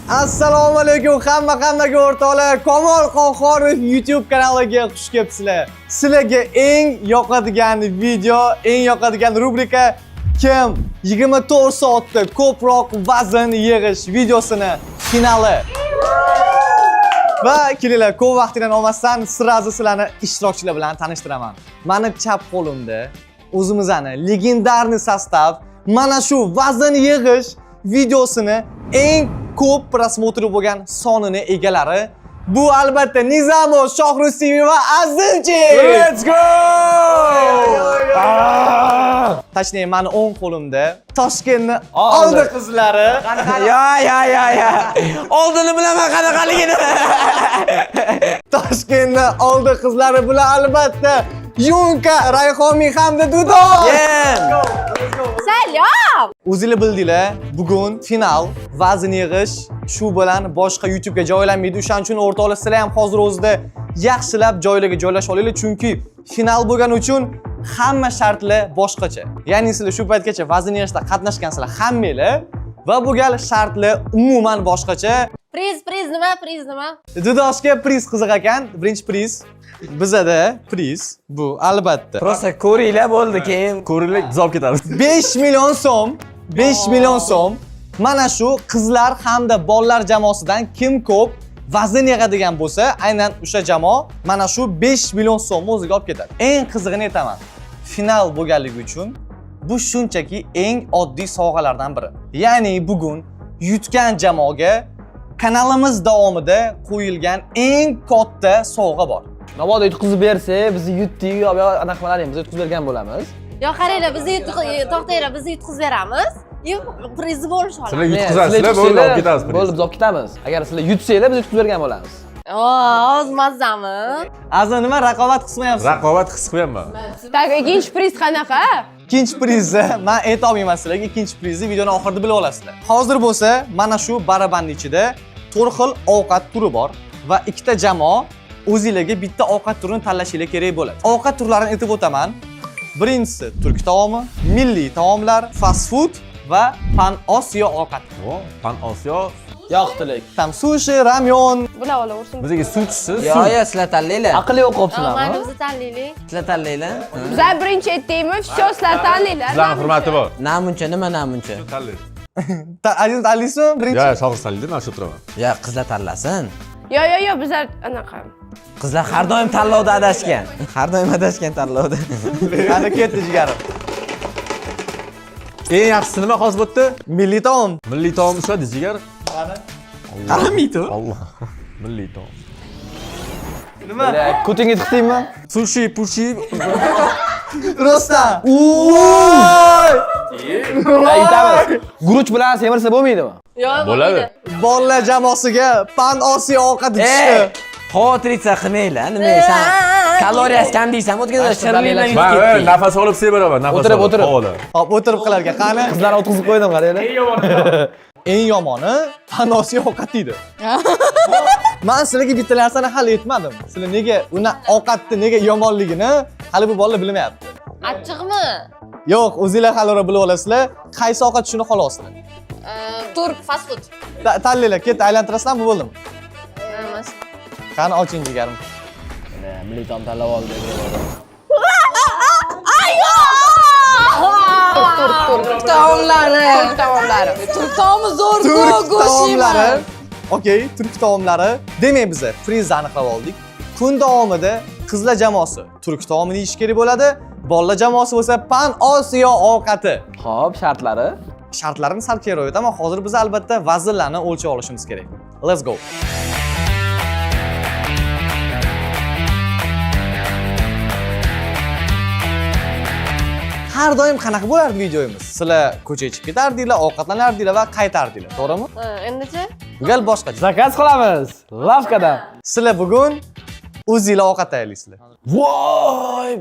Assalomu alaykum hammaga o'rtoqlar. Komol Qahhorov YouTube kanaliga xush kelibsizlar. Sizlarga eng yoqadigan video, eng yoqadigan rubrika kim 24 soatda ko'proq vazn yig'ish videosini finali. Va kelinglar, ko'p vaqtdan olmasdan sirazi sizlarni ishtirokchilar bilan tanishtiraman. Mani chap qo'limda o'zimizning legendarniy sostav mana shu vazn yig'ish videosini eng ko'p prosmotri bo'lgan sonini egalari. Bu albatta Nizamo, Shohrustiyeva va Azimchi. Let's go! Toshne, mani o'ng qo'limda Toshkentni oldi qizlari. Ya. Oldini bilaman qanaqaligini. Toshkentni oldi qizlari bular albatta Yunka, Rayhonmi hamda Dudo. Salom! O'zinglar bildinglar, bugun final vazn yig'ish shu bilan boshqa YouTube'ga joylanmaydi. O'shaning uchun o'rtoqlar sizlar ham hozir o'zida yaxshilab joylarga joylashib olinglar, chunki final bo'lgani uchun hamma shartlar boshqacha. Ya'ni sizlar shu paytgacha vazn yig'ishda qatnashgansizlar hammanglar va bu gal shartlar umuman boshqacha. Priz nima? Dudoshga priz qiziq ekan. Birinchi priz bizada priz bu albatta. Prosta ko'ringlar bo'ldi, keyin ko'ringlar zop ketamiz. 5 million so'm, 5 million so'm. Mana shu qizlar hamda bolalar jamoasidan kim ko'p vazn yig'adigan bo'lsa, aynan o'sha jamoa mana shu 5 million so'mni o'ziga olib ketadi. Eng qizig'ini aytaman. Final bo'lganligi uchun bu shunchaki eng oddiy sovg'alardan biri. Ya'ni bugun yutgan jamoaga kanalimiz davomida qo'yilgan eng katta sovg'a bor. Navoda yutqizib bersa, bizni yutdik, yo anaqa qilaveramiz, yutqizib bergan bo'lamiz. Yo qaranglar, to'xtanglar, bizni yutqizib beramiz. Priz bo'lish oladi. Sizlar yutqizasizlar, bo'ldi, olib ketamiz. Bo'ldi, olib ketamiz. Agar sizlar yutsanglar, biz yutqizib bergan bo'lamiz. Oz mazami. Azan nima raqobat qismayapsiz? Raqobat his qilyapman. Tak, ikkinchi priz qanaqa? Ikkinchi prizni men aytolmayman sizlarga, ikkinchi prizni videoning oxirida bilib olasizlar. Hozir bo'lsa, mana shu barabanning ichida 4 xil ovqat turi bor va ikkita jamoa o'zingizlarga bitta ovqat turini tanlashingiz kerak bo'ladi. Ovqat turlarini aytib o'taman. Birinchisi turk taomi, milliy taomlar, fast food va pan Osiyo ovqati. Pan Osiyo. Yoqtilik. Tam sushi, ramyon. Bular olaversin. Bizga sutchisiz. Yo, sizlar tanlaylar. Aqlli o'qibsizlarmi? Mana bizni tanlaylik. Sizlar tanlaylar. Bizlar birinchi aytdikmi, sizlar tanlaylar. Sizlarning hurmati bor. Namuncha, nima namuncha? Tanlaydi. Aziz Alisov birinchi. Ya, shohir tanlaydi, men shu turaman. Ya, qizlar tanlasin. Yo, bizlar anaqa. Qizlar har doim tanlovda adashgan. Har doim adashgan tanlovda. Ana ketdi jigarim. Eng yaxshisi nima hozir bo'pti? Milliy taom. Milliy taom ushladi, jigar. Qaramaydi. Alloh. Milliy taom. Nima? Kutinga tiqdingmi? Sushi, pushi. Rostdan. Aytamiz. Guruch bilan semirsa bo'lmaydimi? Yo, Bo'ladi. Bolalar jamoasiga pan Osiyo ovqati tushdi. Xavotircha qilmanglar, nima san? Kaloriyasi kam deysan, o'tgan shirli bilan yutib Men ketdik. nafas olib sevaraman, nafas olib. O'tirib. Hop, o'tirib qilarga qani? Qizlar o'tkazib qo'ydim, qaranglar. Eng yomoni pan Osiyo ovqati edi. Men sizlarga bitta narsani hal etmadim. Sizlar nega uni ovqatni nega yomonligini hali bu bolalar bilmayapti. Achchiqmi? Yo'q, o'zingizlar hali bilib olasizlar. Qaysi ovqat shuni xolosizlar. Turk fast food. Tanlaylar, ketdi, aylantirasizlarmi, bo'ldimi? Emas. Qani oching jigarim. Milliy taom tanlab oldi. Turk taomlari. Turk taomi zo'r Turk go'sht yeyman. taomlari. Okey, turk taomlari. Demak, biz frizni aniqlab oldik. Kun davomida qizlar jamoasi turk taomini yeyish kerak bo'ladi. Bolalar jamoasi bo'lsa pan Osiyo ovqati. Xo'p, shartlari. Shartlarini sal keyinroq aytaman. Hozir biz albatta vaznlarni o'lchab olishimiz kerak. Let's go. Har doim qanaqa bo'lardi videomiz? Sizlar ko'chaga chiqib ketardinglar, ovqatlanardinglar va qaytardinglar, to'g'rimi? Endichi? Bu gal boshqacha. Zakaz qilamiz. Lavkadan. Sizlar bugun o'zingizlar ovqat tayyorlaysizlar. Voy!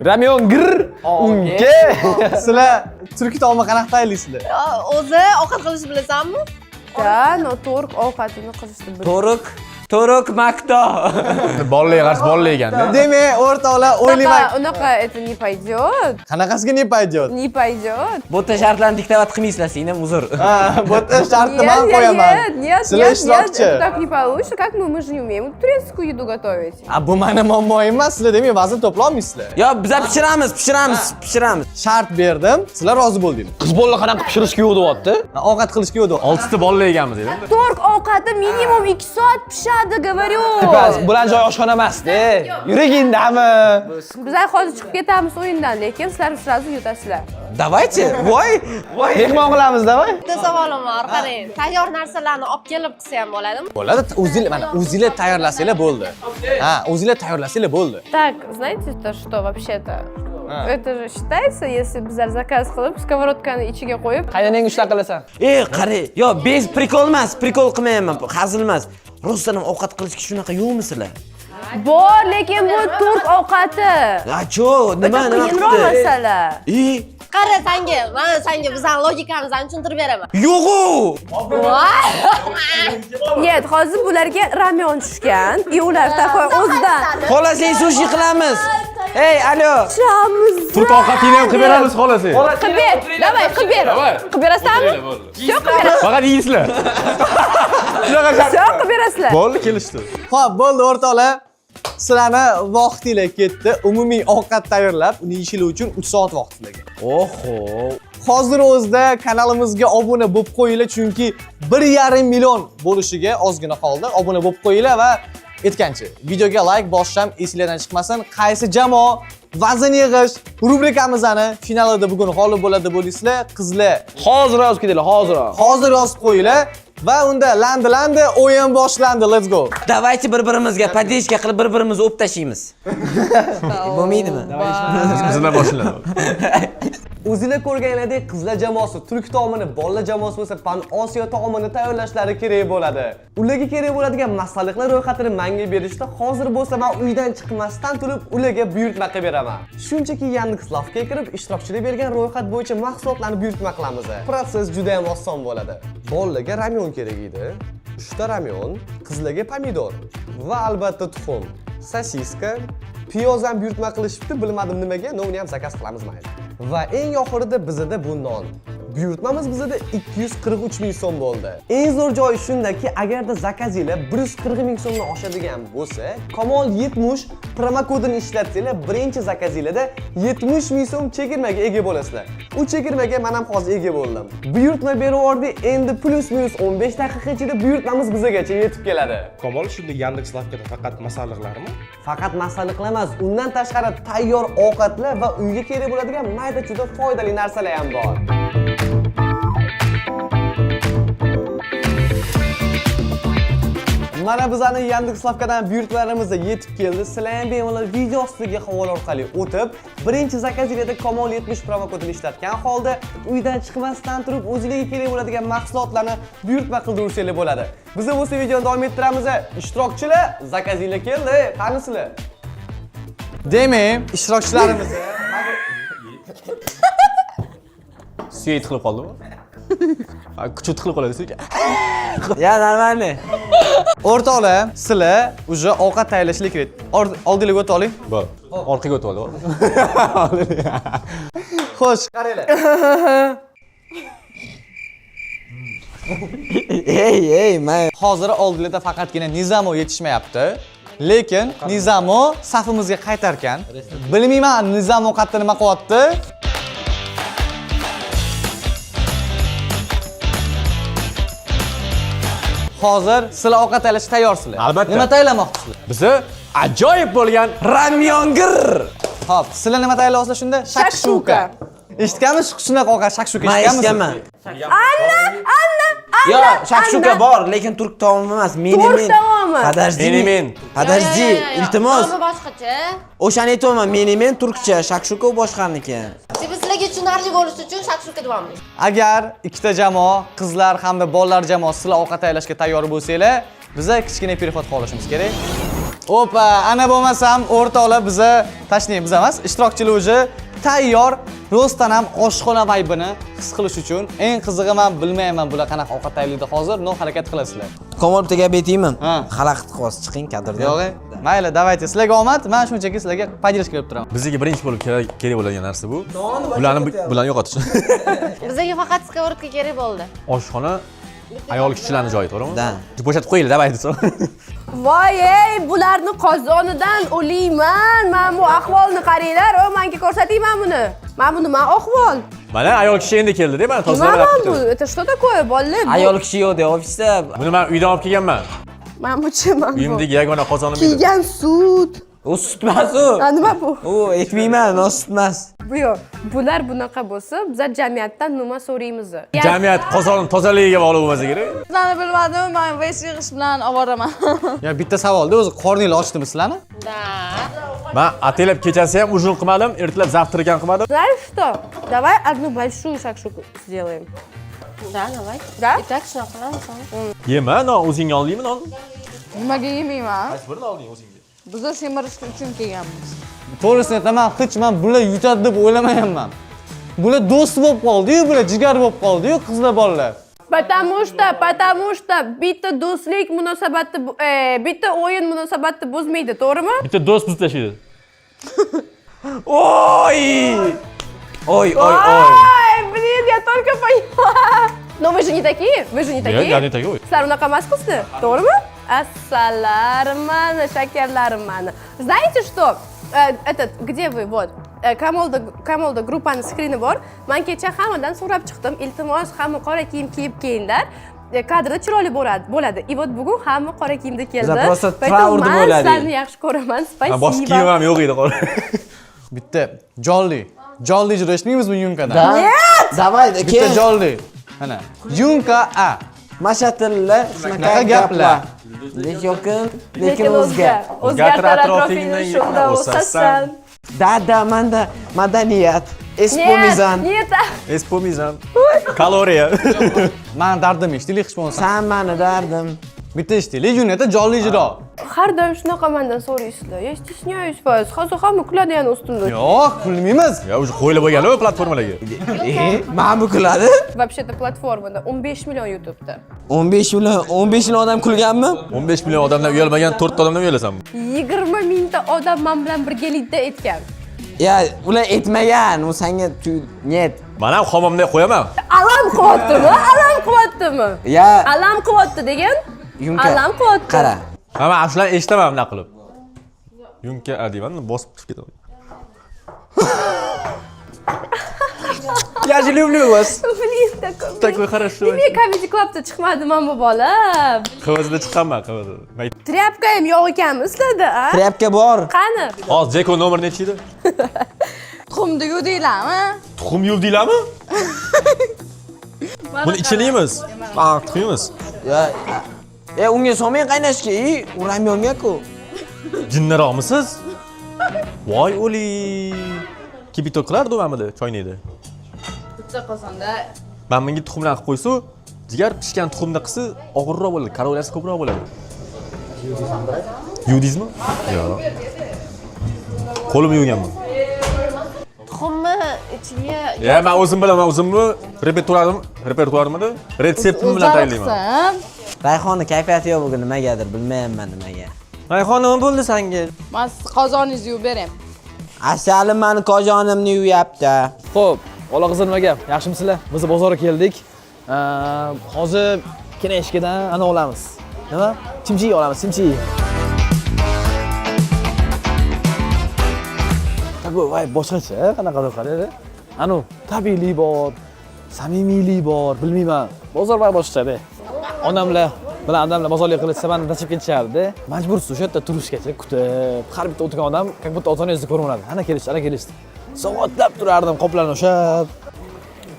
Ramyon gir. Unga. Sizlar turk taomi qanaqa tayyorlaysizlar? O'zi ovqat qilishni bilasanmi? Da, noturk ovqatini qilishni bildim. To'riq Turk makto. Bolalarga qarshi bolalar ekanda. Demak, o'rtoqlar o'ylayman. Unaqa это не пойдет. Qanaqasiga ne payjot? Не пойдет. Bu yerda shartlarni diktovat qilmaysizlar, seni uzr. Ha, bu yerda shartni men qo'yaman. Нет, Sizlar нет, нет, ishtirokchi. это так не получится. Как мы же не умеем турецкую еду готовить. Bu meni muammo emas, sizlar demak vazn to'plolmaysizlar. Yo, biz pishiramiz. Shart berdim, sizlar rozi bo'ldinglar. Qiz bola qanaqa pishirishga yo'q deyapti? Ovqat qilishga yo'q. 6 ta bolalar ekanmiz dedim. Turk ovqati minimum 2 soat pishadi, говорю. Bas, bular joy oshxona emas-da. Yuragingdami? Bizlar hozir chiqib ketamiz o'yindan, lekin sizlar sразу yutasizlar. Давайте. Voy. Mehmon qilamiz-da, voy. Bitta savolim bor, qarang. Tayyor narsalarni olib kelib qilsa ham bo'ladimi? Bo'ladi, o'zinglar tayyorlasanglar bo'ldi. Ha, o'zinglar tayyorlasanglar bo'ldi. Так, знаете-то что вообще-то? Это же считается, если bizlar zakaz qilib, skоворodkani ichiga qo'yib, Qaynanang ushla qilasan. Qara, yo, bez prikol emas, prikol qilmayman, hazil emas. Rostdan ham ovqat qilishga shunaqa yo'qmisizlar? bor, lekin bu turk ovqati. Acho, nima Qiyinroq masala. Qara senga, men senga bizning logikamizni tushuntirib beraman. Yo'q-ku. Voy! Нет, hozir bularga ramyon tushgan, и ular такой o'zidan Xolasang sushi qilamiz. Ey, alo. chamiz. Turk ovqatini ham qilib beramiz xolasi. Qilib ber, давай, qilib ber. Qilib berasanmi? Yo'q, qilib berasan. Faqat yeysizlar. Shunaqa Yo'q, qilib berasizlar. Bo'ldi, kelishdi. Xo'p, bo'ldi o'rtoqlar. Sizlarni vaqtinglar ketdi. Umumiy ovqat tayyorlab, uni yeyishlar uchun 3 soat vaqt sizlarga. Oho. Hozir o'zida kanalimizga obuna bo'lib qo'yinglar, chunki 1,5 million bo'lishiga ozgina qoldi. Obuna bo'lib qo'yinglar va aytgancha, videoga like bosisham esinglardan chiqmasin. Qaysi jamoa vazn yig'ish rubrikamizning finalida bugun g'olib bo'ladi deb o'ylaysizlar? Qizlar Hozir yozib ketinglar, hozir. hozir yozib qo'yinglar va unda landi o'yin boshlandi. Let's go. Давайте bir-birimizga podeshka qilib bir-birimizni o'p tashlaymiz. Bo'lmaydimi? Bizlar boshlanadi. O'zinglar ko'rganinglardek qizlar jamoasi turk taomini, bolalar jamoasi bo'lsa pan Osiyo taomini tayyorlashlari kerak bo'ladi. Ularga kerak bo'ladigan masalliqlar ro'yxatini menga berishda hozir bo'lsa men uydan chiqmasdan turib ularga buyurtma qilib beraman. Shunchaki Yandex.Lavga kirib ishtirokchilar bergan ro'yxat bo'yicha mahsulotlarni buyurtma qilamiz. Protsess juda ham oson bo'ladi. Bolalarga ramyon kerak edi. 3 ta ramyon, qizlarga pomidor va albatta tuxum, sosiska, piyoz ham buyurtma qilishibdi, bilmadim nimaga, uni ham zakaz qilamiz mayli. Va eng oxirida bizda bu non. Buyurtmamiz bizda 243 ming so'm bo'ldi. Eng zo'r joyi shundaki, agarda zakazinglar 140 ming so'mdan oshadigan bo'lsa, Kamol 70 promo kodini ishlatsanglar, birinchi zakazinglarda 70 ming so'm chegirmaga ega bo'lasizlar. U chegirmaga men ham hozir ega bo'ldim. Buyurtma berib endi plus minus 15 daqiqa ichida buyurtmamiz bizgacha yetib keladi. Kamol, shunda Yandex.Lavda faqat masalliqlarmi? Faqat masalliqlar emas, undan tashqari tayyor ovqatlar va uyga kerak bo'ladigan mayda juda foydali narsalar ham bor. Mana bizning Yandex.Lavkadan buyurtmalarimiz yetib keldi. Sizlar ham bemalol video ostiga havola orqali o'tib, birinchi zakazinglarda Kamol 70 promo kodini ishlatgan holda uydan chiqmasdan turib o'zingizga kerak bo'ladigan mahsulotlarni buyurtma qildirsanglar bo'ladi. Biz bo'lsa videoni davom ettiramiz. Ishtirokchilar, zakazinglar keldi. Qanisizlar? Demak, ishtirokchilarimiz Suya qilib qoldimi? Kuchut qilib qoladi suya. Ya, normalniy. o'rtoqlar, sizlar uje ovqat tayyorlashlar kerak. Oldingizga o'tib oling. Bo'l. Orqaga o'tib oldi. Xo'sh, qaranglar. Ey, men. Hozir oldingizda faqatgina Nizamo yetishmayapti. Lekin Nizamo safimizga qaytarkan. Bilmayman Nizamo qayerda nima qilyapti. Hozir sizlar ovqat tayyorlashga tayyorsizlar. Albatta. Nima tayyorlamoqchisizlar? Bizi ajoyib bo'lgan Ramyongir. Xo'p, sizlar nima tayyorlayapsizlar shunda? Shakshuka. Eshitganmisiz shunaqa ovqat shakshuka Men eshitganmisiz? eshitganman. Yo, shakshuka bor, lekin turk taomi emas, menimen. Turk taomi. Menimen. Подожди, iltimos. Nomi boshqacha. O'shani aytayman, menimen turkcha, shakshuka boshqaniki. Biz sizlarga tushunarli bo'lishi uchun shakshuka deyapmiz. Agar ikkita jamoa, qizlar hamda bolalar jamoasi sizlar ovqat tayyorlashga tayyor bo'lsanglar, biz kichkina perexod qilishimiz kerak. Opa, ana bo'lmasam o'rtoqlar biza tashlaymiz emas, ishtirokchilar uje tayyor. Rostdan ham oshxona vaybini his qilish uchun eng qizig'i men bilmayman bular qanaqa ovqat tayyorlaydi hozir. No harakat qilasizlar. Komol bitta gap aytaymi? Ha. Xalaqit qilib chiqing kadrdan. Yo'q, mayli, davayte. Sizlarga omad. Men shunchaki sizlarga podдержка berib turaman. Bizga birinchi bo'lib kerak bo'ladigan narsa bu. Bularni yo'qotish. Bizga faqat skоворodka kerak bo'ldi. Oshxona ayol kishilarning joyi, to'g'rimi? Da. Bo'shatib qo'yinglar, davay desa. Voy, ey, bularni qozonidan o'layman. Men bu ahvolni qaranglar. O, menga ko'rsatingman buni. Men buni ahvol. Mana ayol kishi endi keldi-da, men Nima tozalab bu? Это что такое, bolalar? Ayol kishi yo'q de ofisda. Buni men uydan olib kelganman. Men bu. Uyimdagi yagona qozonim edi. Kiygan sut. U sutmas u. Nima bu? U aytmayman, no sutmas. Bu yo'q. Bular bunaqa bo'lsa, bizlar jamiyatdan nima so'raymiz? Jamiyat qozonni tozaligiga bog'liq bo'lmasa kerak. Sizlarni bilmadim, men ves yig'ish bilan ovoraman. Ya bitta savolda o'zi qorninglar ochdimi sizlarni? Da. Men ataylab kechasi ham ujin qilmadim, ertalab zavtrikan qilmadim. Знаешь что? Давай одну большую шакшуку сделаем. Da, давай. Да? Itak shunaqa qilamiz. Yema, non o'zingga oldingmi non? Nimaga yemayman? Qaysi birini olding o'zingga? Biz semirish uchun kelganmiz. To'g'risini aytaman, hech men bular yutadi deb o'ylamayapman. Bular do'st bo'lib qoldi-yu, bular jigar bo'lib qoldi-yu, qizlar bolalar. Потому что bitta do'stlik munosabati, bitta o'yin munosabati buzmaydi, to'g'rimi? Bitta do'st bizni tashlaydi. Oy! Oy. Ой, блин, я только поняла. Но вы же не такие, вы же не такие. Я не такой. Sizlar unaqa emasmisiz? To'g'rimi? Assalarim mani, shakarlarim mani. Знаете что? Где вы? Вот. Kamolda gruppani skrini bor. Men kecha hammadan so'rab chiqdim. Iltimos, hamma qora kiyim kiyib kelinglar. Kadrda chiroyli bo'ladi. И вот bugun hamma qora kiyimda keldi. Bizlar просто traurda bo'ladi. Sizlarni yaxshi ko'raman. Men bosh Spasibo. kiyimim ham yo'q edi qora. Bitta jolli ijro etmaymizmi yunkadan? Давай, Bitta kel. jolli. Mana, yunka a. Mashatilla, shunaqa gaplar. Lekin o'zga. O'zgartir atrofingni shunda o'sasan. Da, manda madaniyat. Espomizan. Нет. Espomizan. Kaloriya. Men dardim eshitaylik hech bo'lmasa. Sen mani dardim. Bitta eshitaylik, yuneta jolli ijro. Har doim shunaqa mendan so'raysizlar. Я стесняюсь вас. Hozir hamma kuladi yana ustimda. Yo'q, kulmaymiz. Ya уже qo'yilib bo'lgan-ku platformalarga. Men bu kuladi. Вообще-то platformada 15 million YouTube'da. 15 million odam kulganmi? 15 million odamdan uyalmagan 4 ta odamdan uyalasanmi? 20 mingta odam men bilan birgalikda aytgan. Ya, ular aytmagan, u senga net. Men ham xomimday qo'yaman. Alam qilyaptimi? Alam qilyaptimi? Ya, Alam qilyapti degan? yunka. Alam qilyapti. Qara. Men shularni eshitaman bunaqa qilib. Yunka deyman, bosib chiqib ketaman. Я же люблю вас. Блин, Такой хорошо. Nimaga Comedy Club'da chiqmadim men bu bola? Qivizda chiqqanman, qivizda. Trapka ham yo'q ekanmi sizlarda, a? Trapka bor. Qani? Hozir Jeko nomer nechi edi? Tuxumni yudinglarmi? Tuxum yuvdinglarmi? Buni ichiliymiz. Ha, tuxuymiz. Ya, unga solmang qaynashga, u ramyonga-ku. Jinnaroqmisiz? Voy o'li. Kibito qilardi mamida choyniydi. Bitta qozonda Men menga tuxumdan qilib qo'ysa, jigar pishgan tuxumda qilsa og'irroq bo'ladi, kaloriyasi ko'proq bo'ladi. Yuvdingizmi? Yo'q. Qo'lim yuvganman. Tuxumni ichiga Ya, men o'zim bilaman, o'zimni repertuarimda retseptim bilan tayyorlayman. Rayhonni kayfiyati yo'q bugun nimagadir, bilmayman nimaga. Rayhon nima bo'ldi senga? men siz qozoningizni yuvib beray. Asalim mani qozonimni yuyapti. Xo'p, bola qizlar nima gap? Yaxshimisizlar? Biz bozorga keldik. Hozir kineshkadan ana olamiz. Nima? Chimchi olamiz, chimchi. Tabu, voy, boshqacha, qanaqadir qaraydi. Anu, tabiiylik bor, samimiylik bor, bilmayman. Bozor voy boshqacha-da. Onamlar bilan adamlar bozorga qilishsa, meni tashib ketishardi. Majbursiz o'sha yerda turishgacha kutib, har bitta o'tirgan odam как будто ota-onangizni ko'rmaydi. Ana kelishdi. Soatlab turardim qoplarni o'shab.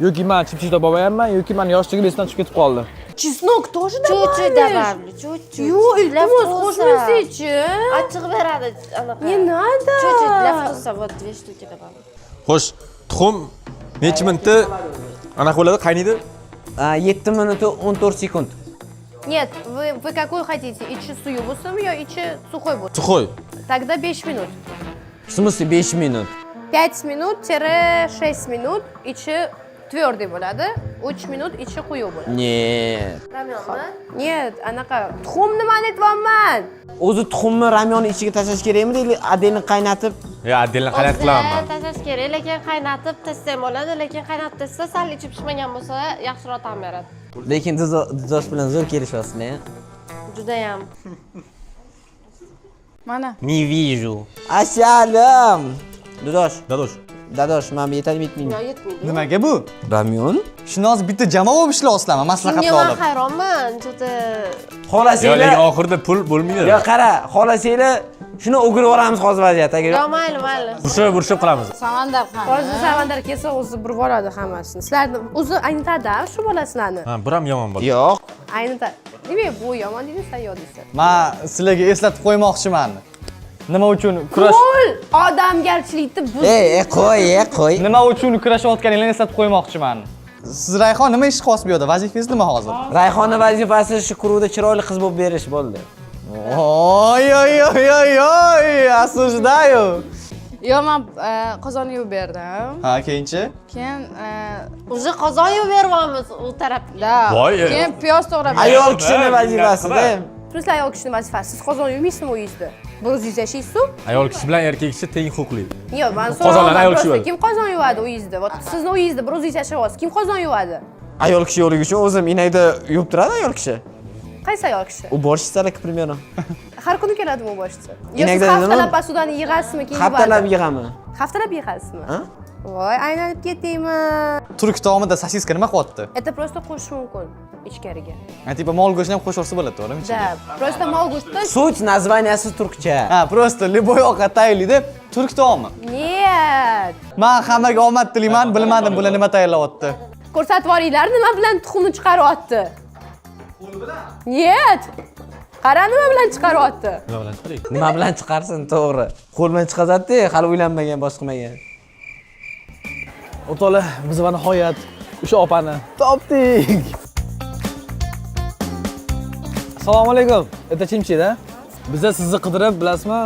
Yoki men chipchi topa olmayapman, yoki men yoshligim esdan chiqib ketib qoldi. Чеснок тоже chut-chut добавишь? добавлю, chut-chut. Yo'q, Для iltimos вкуса. qo'shmasak-chi. Achchig' beradi anaqa. Не надо. Chut-chut для вкуса, вот 2 штуки добавлю. Xo'sh, tuxum necha minutda anaqa bo'ladi, qaynaydi? 7 minut 14 sekund. Нет, вы какой хотите? Ичи suyu bo'lsinmi yo ichi сухой bo'lsin? Suxoy. Тогда 5 minut. В смысле 5 minut? 5 minut-6 minut ichi tverdiy bo'ladi. 3 minut ichi quyuq bo'ladi. Нет. Ramyonmi? Нет, anaqa tuxum nimani aytyapman? O'zi tuxumni ramyonni ichiga tashlash kerakmi deydi, отдельно qaynatib? Ya, adilni qaynatib qilaman. tashlash kerak, lekin qaynatib tashsam bo'ladi, lekin qaynatib tashsa sal ichi pishmagan bo'lsa yaxshiroq ta'm beradi. Lekin Didosh bilan zo'r kelishyapsizlar. Judayam. Mana. Не вижу. Assalom. Didosh, Dadosh. men yetmaydi. Yo, yetmaydi. Nimaga bu? Ramyon? Shuni hozir bitta jamoa bo'lib ishlayapsizlarmi? Maslahatni Shunga men olib. hayronman, juda. Yo, Xolasanglar. lekin oxirida pul bo'lmaydi. Yo, qara, xolasanglar shuni o'girib olamiz hozir vaziyatga. Yo, mayli. Burishib qilamiz. Samandar qani? Hozir Samandar kelsa o'zi burib oladi hammasini. Sizlarni o'zi aynitadi shu bolasizlarni. Ha, bir ham yomon bo'ldi. Yo'q. Aynitadi. Demak, bu yomon deydi, sen yo deysan. Men sizlarga eslatib qo'ymoqchiman. Nima uchun kurash Pul odamgarchilikni buz. Qo'y. nima uchun kurashayotganinglarni eslatib qo'ymoqchiman. Siz Rayhon nima ish qilasiz bu yerda? Vazifangiz nima hozir? Rayhonni vazifasi shu kuruvda chiroyli qiz bo'lib berish bo'ldi. Oy, asujdayu. Yo, men qozonni yuvib berdim. Ha, keyinchi? Keyin Уже qozon yuvib beryapmiz u tarafga. da. Voy. Keyin piyoz to'g'rab berdim. Ayol kishini vazifasida. Sizlar ayol kishini vazifasi. Siz qozon yuvmaysizmi uyingizda? Bir o'zingiz yashaysiz-ku? Ayol kishi bilan erkak kishi teng huquqli. Yo'q, men Qozonlarni ayol kishi so'radim. yuvadi. Kim qozon yuvadi uyingizda? Sizni uyingizda bir o'zingiz yashayapsiz. Kim qozon yuvadi? Ayol kishi yo'ligi uchun o'zim inakda yuvib turadi ayol kishi. Qaysi ayol kishi? Уборщицалар, к примеру. Har kuni keladimi o'boshchi? Yo, siz Inakdan haftalab nima? posudani yig'asizmi, keyin Haftalab yig'ami. Haftalab yig'asizmi? Ha? Voy, aylanib ketdingmi? Turk taomida sosiska nima qilyapti? Это просто qo'shish mumkin ichkariga. Tipo mol go'shtini ham qo'shirsa bo'ladi, to'g'rimi? Да, просто mol go'shti. Sut naзванияsi turkcha. Ha, просто любой ovqat tayyorlaydi, turk taomi. Нет. Men hammaga omad tilayman, bilmadim bular nima tayyorlayapti. Ko'rsatib yuboringlar, nima bilan tuxumni chiqaryapti? Qo'l bilan? Нет. Qara nima bilan chiqaryapti? Nima bilan chiqaring? Nima bilan chiqarsin, to'g'ri. Qo'l bilan chiqazadi, hali uylanmagan, bosh qilmagan. O'to'la, biz va nihoyat o'sha opani topdik. Assalomu alaykum. Erta Chimchida. Biz sizni qidirib, bilasizmi?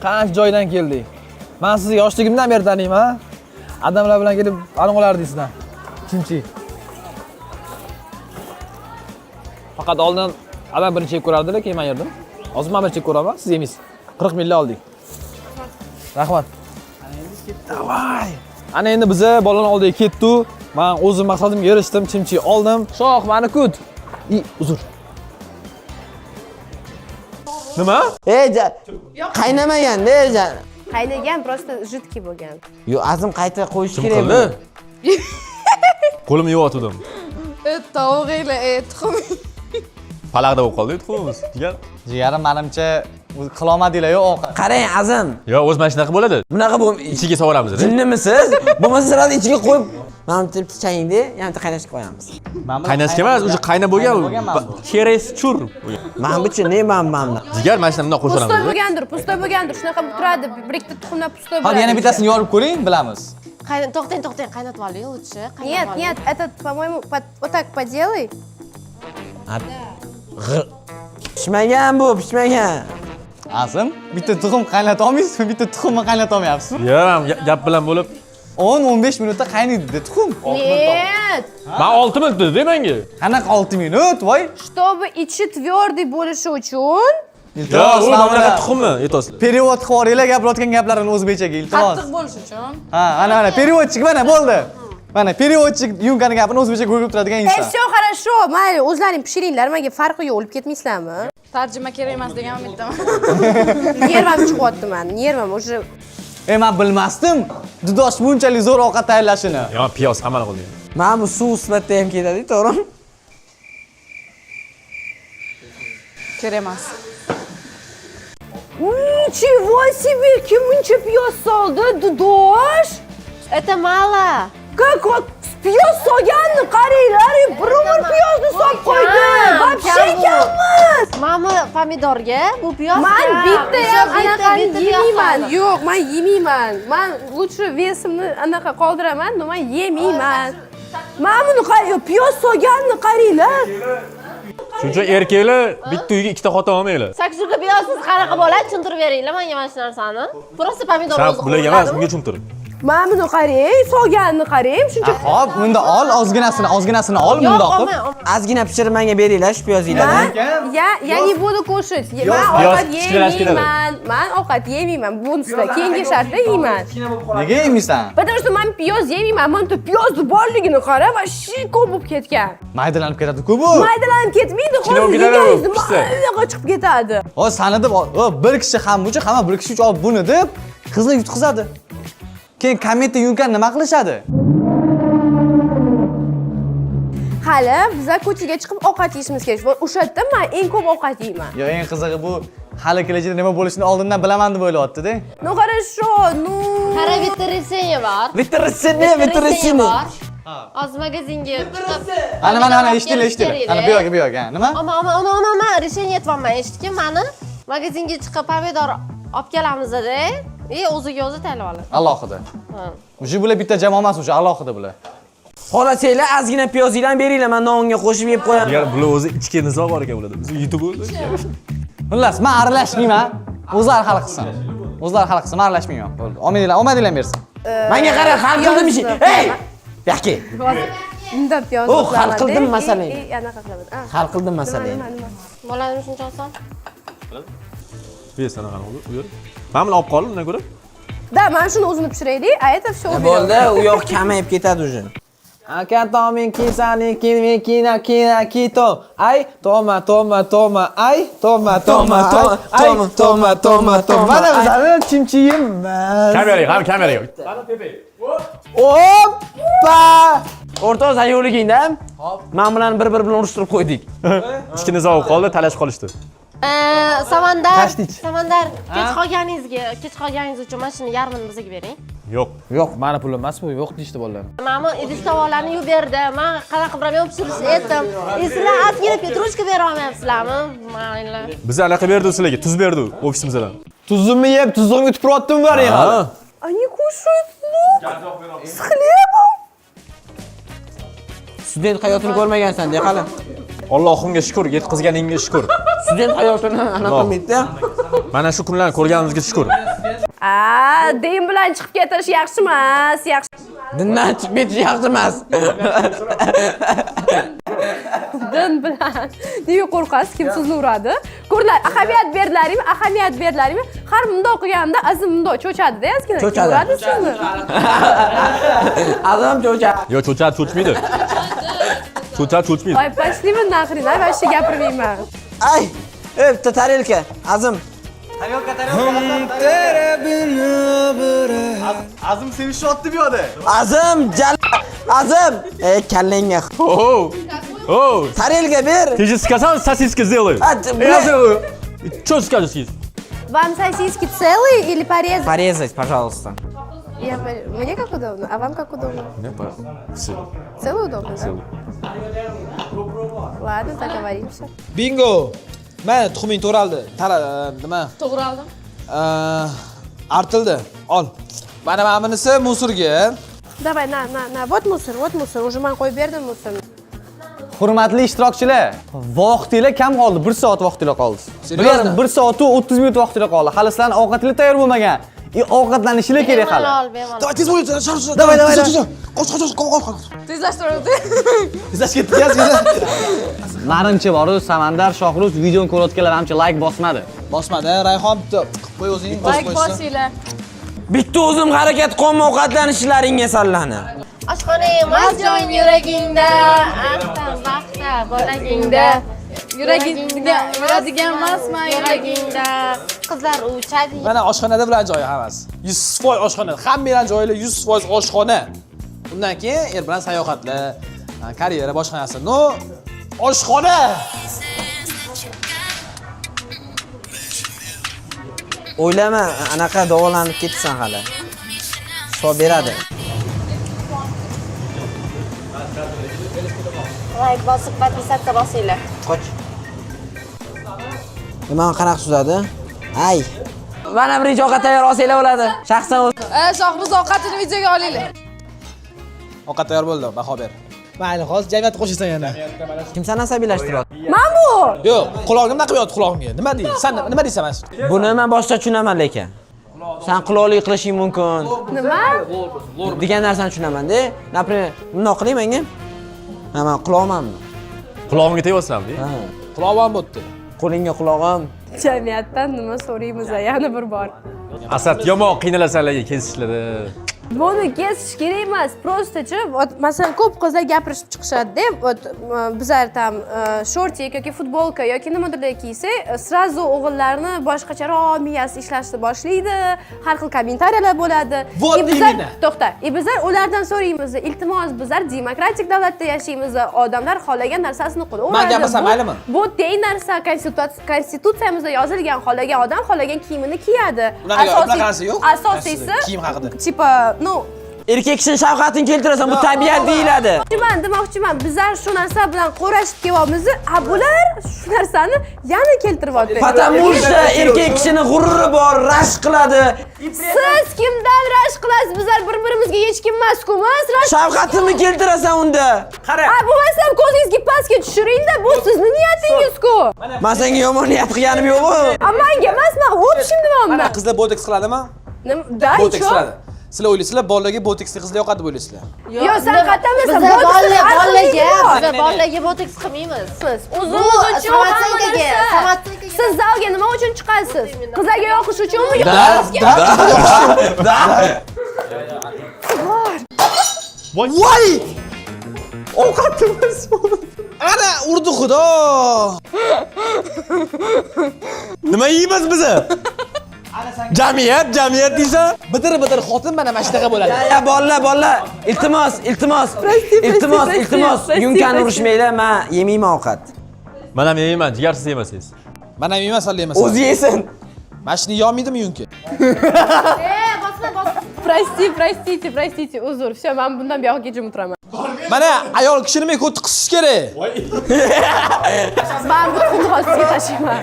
Qancha joydan keldik. Men sizni yoshligimdan beri taniyman. Adamlar bilan kelib, aniqlardingiz sizdan. Chimchi. Faqat oldin adam birinchi yeb ko'rardilar, keyin men yerdim. Hozir men birinchi yeb ko'raman, siz yemaysiz. 40 million oldik. Rahmat. Davay. Ana endi biza bolaning oldiga ketdik. Men o'zim maqsadimga erishdim, chimchi oldim. Shoh, meni kut. Uzr. Nima? Qaynamagan-da, Qaynagan, просто жидкий bo'lgan. Yo, azim qayta qo'yish Kim kerak. qildi? Qo'limni yuvotdim. Tovuqinglar, tuxum. Palaqda bo'lib qoldi tuxumimiz. Jigar. Jigarim menimcha qilolmadinglar-ku ovqat. Qarang, azim. Yo, o'z mana shunaqa bo'ladi. Bunaqa bu Ichiga sovuramiz. jinnimisiz? Bo'lmasa sizlarni ichiga qo'yib, mana bitta chayingda, yana bitta qaynashga qo'yamiz. Qaynashga emas, o'sha qaynab bo'lgan. Keres chur. Mana buchi ne mana. Jigar mana shundan Pustoy qo'shiramiz. bo'lgandir, pustoy bo'lgandir. Shunaqa bo'lib turadi. Bir ikkita tuxumdan pustoy bo'ladi. Hadi yana bittasini yorib ko'ring, bilamiz. To'xtang, qaynatib oling, o'chi. Нет, нет, это, по-моему, вот так поделай. Pishmagan bu, pishmagan. Azim, bitta tuxum qaynata olmaysizmi? Bitta tuxumni qaynata olmayapsizmi? Yo, gap bilan bo'lib. 10-15 minutda qaynaydi tuxum. Нет. Men 6 minut dedi menga. Qanaqa 6 minut, voy? Чтобы ichi tverdiy bo'lishi uchun Yo, u mana tuxummi? Etos. Перевод qilib yuboringlar, gapirayotgan gaplarini o'zbekchaga, iltimos. Qattiq bo'lish uchun. Ha, ana переводчик mana bo'ldi. Mana переводчик Yunkani gapini o'zbekcha ko'rib turadigan inson. Все хорошо, mayli, o'zlaring pishiringlar, menga farqi yo'q, o'lib ketmaysizlarmi? Tarjima kerak emas degan umiddaman. Nervam chiqyapti meni, nervam уже. Men bilmasdim, Didosh bunchalik zo'r ovqat tayyorlashini. Yo, piyoz hammani qildi. Mana bu suv sifatida ham ketadi, to'g'rimi? Kerak emas. Nичего себе, kim buncha piyoz soldi, Didosh? Это mало. Как вот piyoz solganni qaranglar, bir umr piyozni solib qo'ydi. Вообще kammas. Mana pomidorga bu piyoz. Men bitta ham anaqani bitta yemayman. piyoz. Yo'q, men yemayman. Men lучше vesimni anaqa qoldiraman, men yemayman. Men buni piyoz solganni qaranglar. Shuning uchun erkaklar bitta uyga ikkita xotin olmaylar. Saksurga piyozsiz qanaqa bo'ladi? Tushuntirib beringlar menga mana shu narsani. Просто pomidor Sen o'zi. bularga emas, bunga tushuntir. Mana buni qarang, so'ganini qarang, shuncha. Hop, bunda ol, ozginasini ol, Yo'q, bundoq qilib. olmay. Ozgina pishirib menga beringlar shu piyozinglarni. Я не буду кушать. Men ovqat yeyman. Men ovqat yeyman. Bonusda keyingi shartda yeyman. Nega yeymaysan? Потому что men piyoz yeyman. Mana piyozni borligini qara, вообще ko'p bo'lib ketgan. Maydalanib ketadi-ku bu. Maydalanib ketmaydi, hozir Kilogilar yeganingizni pishsa. maydaga chiqib ketadi. O sani deb, bir kishi hammucha, hamma bir kishi uchun olib buni deb qizni yutqizadi. Keyin kommentda yurgan nima qilishadi? Hali biza ko'chaga chiqib ovqat yeyishimiz kerak. O'sha yerda men eng ko'p ovqat yeyman. Yo, eng qizig'i bu hali kelajakda nima bo'lishini oldindan bilaman deb o'ylayapti-da. Ну хорошо, ну. Qara bitta retseniya bor. Bitta retseni. Hozir magazinga chiqib. Ana eshitdinglar. Ana bu yoqga, nima? Ama решение aytmayman. Eshitdingmi? Mani magazinga chiqib pomidor olib kelamiz-da. O'ziga o'zi tanlab oladi. Alohida. O'sha bular bitta jamoa emas, o'sha alohida bular. Xohlasanglar ozgina piyozinglarni beringlar, men nonga qo'shib yeb qo'yaman. Agar bular o'zi ichki nizo bor ekan ularda. Biz yutib bo'ldik. Xullas, men aralashmayman. O'zlari hal qilsin. O'zlari hal qilsin, men aralashmayman. Bo'ldi. Omadinglar bersin. Menga qara, hal qildim ishni. Ey! Yo'qki. Unda piyoz. Oh, hal qildim masalani. Anaqa qilaman. Hal qildim masalani. Bo'ladimi shuncha oson? Bes anaqa bo'ldi. U yer. Mana buni olib qol, undan ko'ra. Da, mana shuni o'zini pishiraylik. A это всё. Bo'ldi, u yoq kamayib ketadi уже. Aka tomin kisani kina kito. Ay, toma, ay, toma. Mana bizlarni chimchiyimiz. Kameraga. Oppa! O'rtoq, sen yo'ligingda. Men bilan bir-bir bilan urushtirib qo'ydik. Ichki nizo bo'lib qoldi, talashib qolishdi. Samandar, kech qolganingiz uchun mana shuni yarmini bizga bering. Yo'q, meni pulim emas bu, yo'q deydi bolalar. Mana bu idish tovoqlarni yuvib berdi. Men qanaqa qilib pishirishni aytdim. Sizlar ozgina petrushka bera olmayapsizlarmi? Mayli. Biz anaqa berdi sizlarga, tuz berdi ofisimizdan. Tuzimni yeb, tuzimni yutib turyaptim bari hali. Они кушают лук с хлебом. Student hayotini ko'rmagansan-da, hali. Allohimga shukr, yetkazganingga shukr. Student hayotini anaqa qilmaydi. Mana shu kunlarni ko'rganimizga shukr. Din bilan chiqib ketirish yaxshi emas, yaxshi. Dindan chiqib ketish yaxshi emas. Din bilan. Nega qo'rqasiz? Kim sizni uradi? Ko'rlar, ahamiyat berdilaringmi? Har bundoq qilganda azim bundoq cho'chadi-da, ozgina. Uradi sizni. Azim cho'chadi. Yo, cho'chmaydi. Cho'chmaydi. Voy, pashli men naqrin, вообще gapirmayman. Ay, bitta tarelka, azim. Azim sevishyapti bu yoqda. Azim, kallangga. Oh. Tarelka ber. Ты же сказал, сосиски сделаю. Я сделаю. Что скажешь, есть? Вам сосиски целые или порезать? Порезать, пожалуйста. Мне как удобно, а вам как удобно? Целый удобно, да? Ладно, договоримся. Bingo. Mana tuxuming to'raldi. Nima? To'g'ri oldim. Artildi. Ol. Mana bunisi musorga. Давай, на. Вот mусор. Уже men qo'yib berdim musorni. Hurmatli ishtirokchilar, vaqtinglar kam qoldi. 1 soat vaqtinglar qoldi. Seriozmi? 1 soat va 30 minut vaqtinglar qoldi. Hali sizlarning ovqatinglar tayyor bo'lmagan. Ovqatlanishinglar kerak hali. Давай, tez bo'ling. Давай. Qoch. Tezlashtirdi. Tezlash ketdi. Narimcha bor, Samandar Shohruz videoni ko'rayotganlar hamcha like bosmadi. Bosmadi, Rayhon bitta qo'y o'zing Like bosinglar. Bitta o'zim harakat qilib ovqatlanishlaringga sallani. Oshxona emas, joyim yuragingda, vaqtda, bolagingda. Yuragingga yuradigan emasman, Yuragingda qizlar uchadi. Mana oshxonada bilan joyi hammasi. 100% oshxona. Hammaning joylar 100% oshxona. Undan keyin er bilan sayohatlar, karyera boshqa narsa. No, oshxona. O'ylama, anaqa davolanib ketsan hali. Shifo beradi. Like bosib, podpisatsiya bosinglar. Qoch. Nima qanaqa suzadi? Ay. Mana birinchi ovqat tayyor olsanglar bo'ladi. Shaxsan Shohriz ovqatini videoga olinglar. Ovqat tayyor bo'ldi, baho ber. Mayli, hozir jamiyatga qo'shasan yana. kim seni asabiylashtiryapti? Men bu. Yo'q, qulog'imda qilib yotdi qulog'imga. Nima deysan? Sen nima deysan mana? Buni men boshqa tushunaman lekin. Sen quloqlik qilishing mumkin. Nima? Degan narsani tushunaman-da. Например, bundoq qiling menga. Ha, men qulog'manmi? Qulog'imga tegyapsan-da. Ha. Quloqman bo'pti. Qo'lingga qulog'im. Jamiyatdan nima so'raymiz yana bir bor. Asad yomon qiynalasanlarga kesishlari. Buni kesish kerak emas. Prosta-chi, masalan, ko'p qizlar gapirishib chiqishadi-da, bizlar ham shortik yoki futbolka yoki nimadir kiysa, srazu o'g'illarni boshqacharoq miyasi ishlashni boshlaydi, har xil kommentariyalar bo'ladi. To'xta. Bizlar ulardan so'raymiz, iltimos, bizlar demokratik davlatda yashaymiz, odamlar xohlagan narsasini qilaveradi. Men gapirsam maylimi? Bu teng narsa, konstitutsiyamizda yozilgan, xohlagan odam xohlagan kiyimini kiyadi. Asosiysi kiyim haqida. Tipa, no. Erkak kishining shafqatini keltirasan, bu tabiat deyiladi. Demoqchiman, bizlar shu narsa bilan qo'rashib kelyapmiz, bular shu narsani yana keltiryapti. Потому что erkak kishining g'ururi bor, rashk qiladi. Siz kimdan rashk qilasiz? Bizlar bir-birimizga hech kim emas-ku-miz. Shafqatimni keltirasan unda. Qara. Bo'lmasam ko'zingizga pastga tushiring-da, bu sizning niyatingiz-ku. Men senga yomon niyat qilganim yo'q-ku. Menga emas, men o'pishim deyapman. Qizlar botoks qiladimi? Nima? Botoks qiladi. Sizlar o'ylaysizlar, bolalarga botoksli qizlar yoqadi deb o'ylaysizlar. Yo, sen qaytamisan? Bolalarga botoks qilmaymiz. O'zingiz uchun hammasini. Siz zalga nima uchun chiqasiz? Qizlarga yoqish uchunmi? Voy! Ovqatimiz bo'ldi. Ana urdi xudo. Nima yeymiz biz? Jamiyat deysa? Bidir xotin mana mashtaqa bo'ladi. Ya bolalar, iltimos, yumkani urishmanglar, men yemayman ovqat. Men ham yeyman, jigarsiz yemasangiz. Men ham emas, hali emas. O'zi yesin. Mashni yo'maydimi yunki? Простите, uzr. Всё, men bundan buyoqqa kechim o'tiraman. Mana ayol kishini ko'ti qisish kerak. Men bu tuxumni hozirga tashlayman.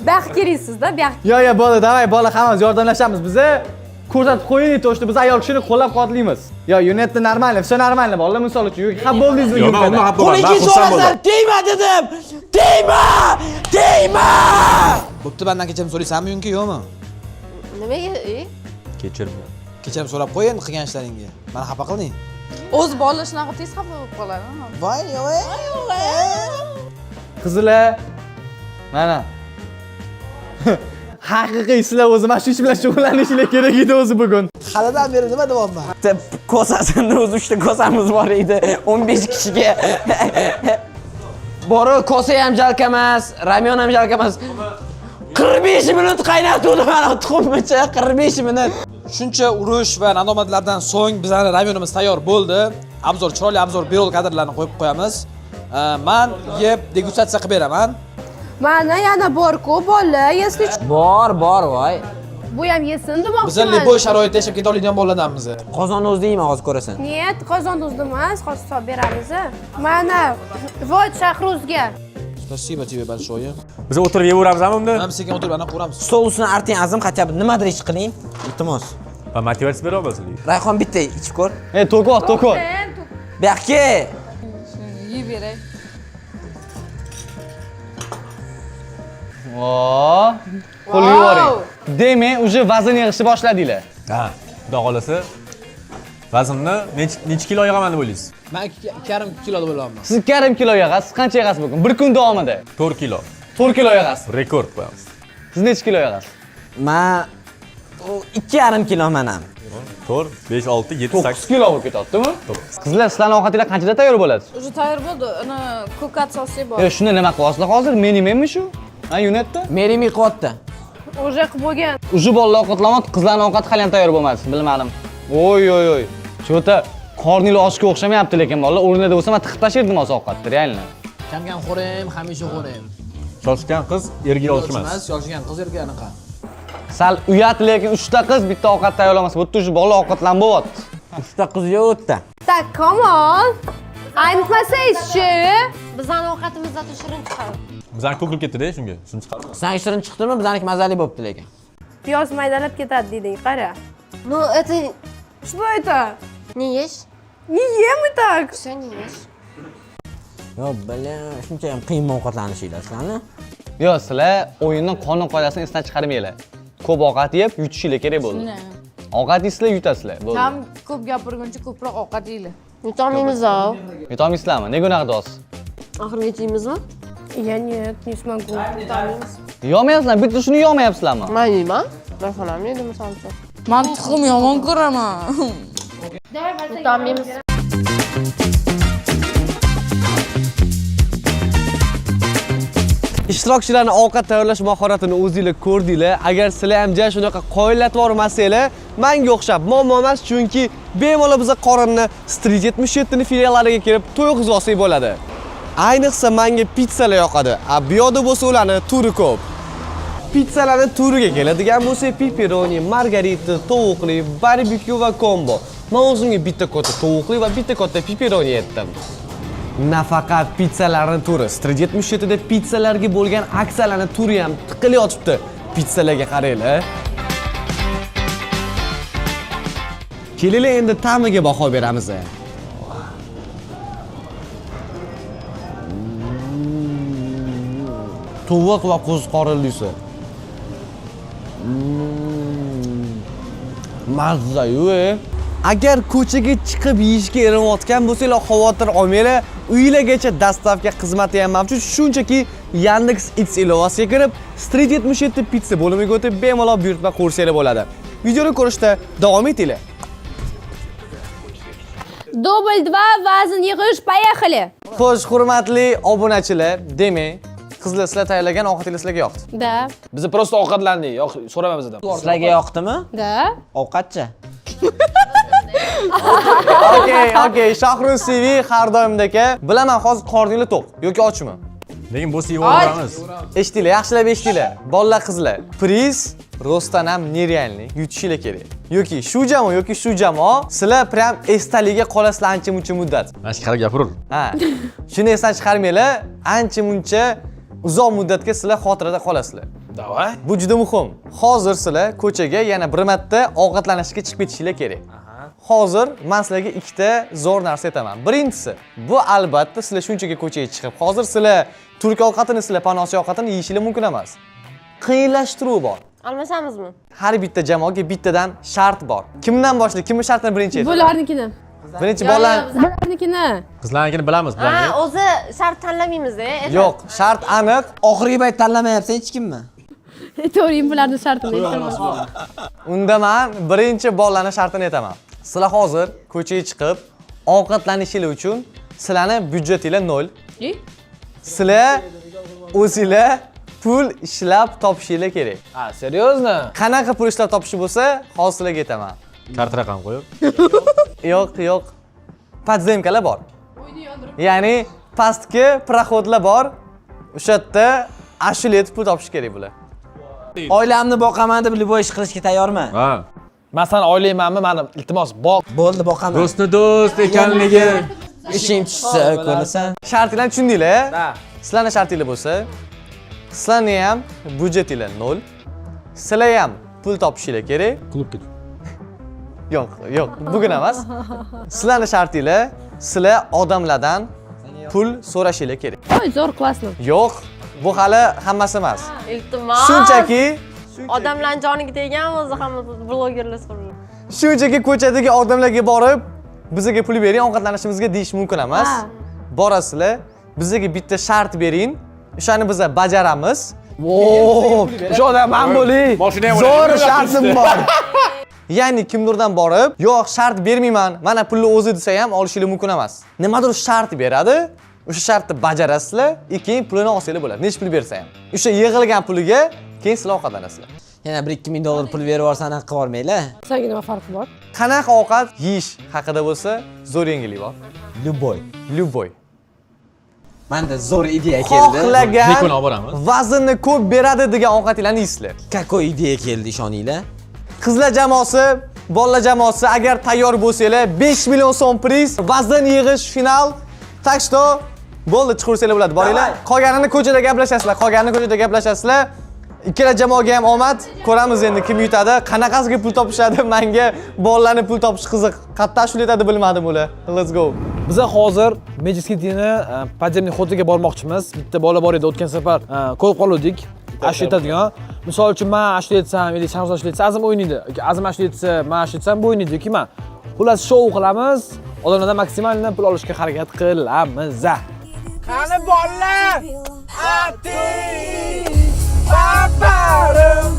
Baxt keliysizda, baxt. Yo, bola, davay, bola, hammamiz yordamlashamiz. Biza ko'rsatib qo'ying, to'shni biz ayol kishini qo'llab-quvvatlaymiz. Yo, yunetda normalniy, все нормально, bolalar misol uchun. Yo'q, ha bo'ldingizmi yunetda? Qo'lingga so'rasan, tegma dedim. Tegma! Bo'pti, mendan kechirim so'raysanmi yunki yo'qmi? Nimaga? Kechirma. Kechirim so'rab qo'ying qilgan ishlaringga. Meni xafa qilding. O'zi bolalar shunaqa tez xafa bo'lib qoladi. Voy. Qizlar. Mana. Haqiqiy sizlar o'zi mana shu ish bilan shug'ullanishinglar kerak edi o'zi bugun. Halidan beri nima deyapman? Kosasini o'zi 3 ta kosamiz bor edi, 15 kishiga. Bori kosa ham jalka emas, ramyon ham jalka emas. 45 minut qaynatuvdim mana tuxumcha 45 minut. Shuncha urush va nadomatlardan so'ng bizning ramyonimiz tayyor bo'ldi. Chiroyli obzor birol kadrlarni qo'yib qo'yamiz. Men yeb degustatsiya qilib beraman. Mana yana bor-ku, bolalar, если Bor, voy. bu ham yesin demoqchiman. Bizlar liboy sharoitda yashab keta oladigan bolalarmiz. Qozonni o'zida yeyman, hozir ko'rasan. Niyat qozon o'zida emas, hozir solib beramiz. Mana, vot Shahruzga. Спасибо тебе большое. Biz o'tirib yeyaveramizmi unda? Ham sekin o'tirib ana ko'ramiz. Stol ustini arting azim, хотя бы nimadir ish qiling. Iltimos. Va motivatsiya bera olasiz. Rayhon bitta ichib ko'r. To'kot. Bu yoqqa. Yeb beray. Qo'lga yuboring. Demak, уже vazn yig'ishni boshladinglar. Ha, xudo xolasa vaznni necha kilo yig'aman deb o'ylaysiz? Men 2,5 kilo bo'lyapman. Siz 2,5 kilo yig'asiz, qancha yig'asiz bugun? Bir kun davomida 4 kilo. 4 kilo yig'asiz. Rekord qo'yamiz. Siz necha kilo yig'asiz? Men 2,5 kilo menam. 4, 5, 6, 7, 9 8. kilo bo'lib ketadimi? Qizlar, sizlarning ovqatinglar qanchada tayyor bo'ladi? Уже tayyor bo'ldi. Ana ko'kat sosi bor. Shuni nima qilyapsizlar hozir? Men yemaymi shu? Ha, yunetda? Merimi qilyapti. Уже qilib bo'lgan. Уже bolalar ovqatlanadi, qizlarning ovqati hali ham tayyor bo'lmadi, bilmadim. Oy. Chota, qorninglar ochga o'xshamayapti lekin bolalar o'rnida bo'lsa men tiqib tashirdim hozir ovqatni, realni. Kam xo'rayim, hamisha xo'rayim. Shoshgan qiz erga olishmas. Shoshgan qiz erga anaqa. Sal uyat, lekin 3 ta qiz bitta ovqat tayyorlamasa, bu yerda bola ovqatlanib bo'lyapti. 3 ta qiz yo'qda. Tak, come on. Aytmasangiz-chi. Bizning ovqatimizdan shirin chiqadi. Bizani ko'kilib ketdi-da shunga. Shuni chiqarib. Sen shirin chiqdimi? Bizaniki mazali bo'pti lekin. Piyoz maydalab ketadi deding, qara. Ну, это Что это? не ешь. Не ем и так. Все не ешь. Yo, shuncha ham qiyin ovqatlanishinglar sizlarni. Yo, sizlar o'yinning qonun qoidasini esdan chiqarmanglar. ko'p ovqat yeb yutishinglar kerak bo'ldi. Ovqat yeysizlar, yutasizlar. Bo'ldi. Ham ko'p gapirguncha ko'proq ovqat yeylar. Yutolmaymiz-a? Yutolmaysizlarmi? Nega unaqa deyapsiz? Oxirigacha yeymizmi? Я нет, не смогу. Yo'mayapsizlar, bitta shuni yo'mayapsizlarmi? Men yeyman. Rayhonam yeydi misol uchun. Men tuxum yomon ko'raman. Yutolmaymiz. Ishtirokchilarning ovqat tayyorlash mahoratini o'zingizlar ko'rdinglar. Agar sizlar ham ja shunaqa qoyillatvormasanglar, menga o'xshab muammo emas, chunki bemalol biz qorinni Street 77 ning filiallariga kirib to'yg'izib olsak bo'ladi. Ayniqsa menga pizzalar yoqadi. Bu yoqda bo'lsa ularni turi ko'p. Pizzalarning turiga keladigan bo'lsak, pepperoni, margarita, tovuqli, barbekyu va kombo. Men o'zimga bitta katta tovuqli va bitta katta pepperoni yetdim. Nafaqat pizzalarning turi, Street 77 da pizzalarga bo'lgan aksiyalarning turi ham tiqilib yotibdi. Pizzalarga qaranglar. Kelinglar endi ta'miga baho beramiz. Tovuq va qo'ziqorinlisi. Mazza-yu. Agar ko'chaga chiqib yeyishga erinayotgan bo'lsanglar, xavotir olmanglar. Uylargacha dastavka xizmati ham mavjud. Shunchaki Yandex Eats ilovasiga kirib, Street 77 pizza bo'limiga o'tib bemalol buyurtma ko'rsanglar bo'ladi. Videoni ko'rishda davom etinglar. Дубль 2, vazn yig'ish, поехали. Xo'sh, hurmatli obunachilar, demak, qizlar sizlar tayyorlagan ovqatingiz sizlarga yoqdi. Да. Biz prosta ovqatlandik. Yo'q, so'raman bizdan. Sizlarga yoqdimi? Да. Ovqatchi. Okay, Shahruz CV har doimdek. Bilaman, hozir qorningiz to'q yoki ochmi? Lekin bo'lsa yuboramiz. Eshitinglar, yaxshilab eshitinglar. Bolalar, qizlar, priz rostdan ham nerealniy, yutishinglar kerak. Yoki shu jamoa yoki shu jamoa, sizlar prям esdalikka qolasizlar ancha-muncha muddat. Mana shu qarab gapirur. Ha. Shuni esdan chiqarmanglar, ancha-muncha uzoq muddatga sizlar xotirada qolasizlar. Davay. Bu juda muhim. Hozir sizlar ko'chaga yana bir marta ovqatlanishga chiqib ketishinglar kerak. Hozir men sizlarga ikkita zo'r narsa aytaman. Birinchisi, bu albatta sizlar shunchaki ko'chaga chiqib, hozir sizlar turk ovqatini, sizlar panosiy ovqatini yeyishingiz mumkin emas. Qiyinlashtiruv bor. Almashamizmi? Har bitta jamoaga bittadan shart bor. Kimdan boshlaydi? Kimning shartini birinchi aytadi? Bularnikini. Birinchi bolalar. Bularnikini. Qizlarnikini bilamiz, Ha, o'zi shart tanlamaymiz-da. Yo'q, shart aniq. Oxirgi payt tanlamayapsan hech kimmi? To'g'ri, bularning shartini aytaman. Unda men birinchi bolalarning shartini aytaman. Sizlar hozir ko'chaga chiqib, ovqatlanishingiz uchun sizlarning byudjetingiz 0. Sizlar o'zingizlar pul ishlab topishingiz kerak. Ha, серьезно? Qanaqa pul ishlab topish bo'lsa, hozir sizlarga aytaman. Kart raqam qo'yib. Yo'q. Podzemkalar bor. Ya'ni pastki proxodlar bor. O'sha yerda ashulet pul topish kerak bular. Oilamni boqaman deb любой ish qilishga tayyorman. Ha. Men seni oylaymanmi? Meni iltimos boq. Bo'ldi, boqaman. Do'stni do'st ekanligi. Ishing tushsa, ko'rasan. Shartlarni tushundinglar? Da. Sizlarning shartingiz bo'lsa, sizlarning ham byudjetingiz 0. Sizlar ham pul topishingiz kerak. Klubga. Yo'q, bugun emas. Sizlarning shartingiz, sizlar odamlardan pul so'rashingiz kerak. Voy, zo'r, klassno. Yo'q, bu hali hammasi emas. Iltimos. Shunchaki odamlarning joniga tegan o'zi hamma blogerlar so'raydi. Shunchaki ko'chadagi odamlarga borib, bizga pul bering, ovqatlanishimizga deyish mumkin emas. Borasizlar, bizga bitta shart bering, o'shani biz bajaramiz. Vooo, o'sha men bo'ling. Zo'r shartim bor. Ya'ni kimdirdan borib, yo'q, shart bermayman, mana pulni o'zi desa ham olishingiz mumkin emas. Nimadir shart beradi, o'sha shartni bajarasizlar, keyin pulini olsanglar bo'ladi. Nech pul bersa ham. O'sha yig'ilgan puliga keyin sizlar ovqatlanasizlar. Yana 1-2 ming dollar pul berib yuborsan, anaqa qilib yubormanglar. Senga nima farqi bor? Qanaqa ovqat yeyish haqida bo'lsa, zo'r yengillik bor. Любой. Menda zo'r ideya keldi. Xohlagan Bekon olib boramiz. vaznni ko'p beradi degan ovqatlarni yeysizlar. Какой ideya keldi, ishoninglar. Qizlar jamoasi, bolalar jamoasi agar tayyor bo'lsanglar, 5 million so'm priz, vazn yig'ish final. Tak что bo'ldi, chiqarsanglar bo'ladi. Boringlar. Qolganini ko'chada gaplashasizlar. Ikkala jamoaga ham omad. Ko'ramiz endi kim yutadi, qanaqasiga pul topishadi. Menga bolalarning pul topish qiziq. Qayerda shul yetadi bilmadim ular. Let's go. Biz hozir Magic City'ni podzemniy xotiga bormoqchimiz. Bitta bola bor edi, o'tgan safar ko'rib qoldik. ashula aytadigan. Misol uchun men ashula aytsam, yoki Shahrzod ashula aytsa, Azim o'ynaydi. Yoki Azim ashula aytsa, men ashula aytsam, bu o'ynaydi yoki men. Xullas shou qilamiz. Odamlardan maksimalni pul olishga harakat qilamiz. Qani bolalar? Ati! Babarim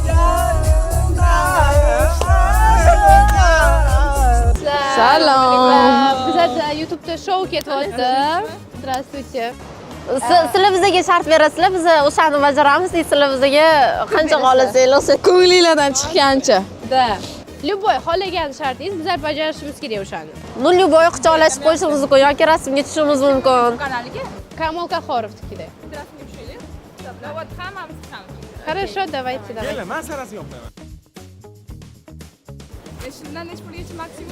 Salom. Bizda YouTube'da shou ketyapti. Здравствуйте. Sizlar bizga shart berasizlar, biz o'shani bajaramiz. Sizlar bizga qancha xohlasangiz. Ko'ngilinglardan chiqqancha. Da. Любой xohlagan shartingiz bizlar bajarishimiz kerak o'shani. Ну, любой quchoqlashib qo'yishimiz mumkin yoki rasmga tushishimiz mumkin. Kanaliga Kamol Qahorovnikida. Хорошо, давайте. Men sarasini yoqmayman.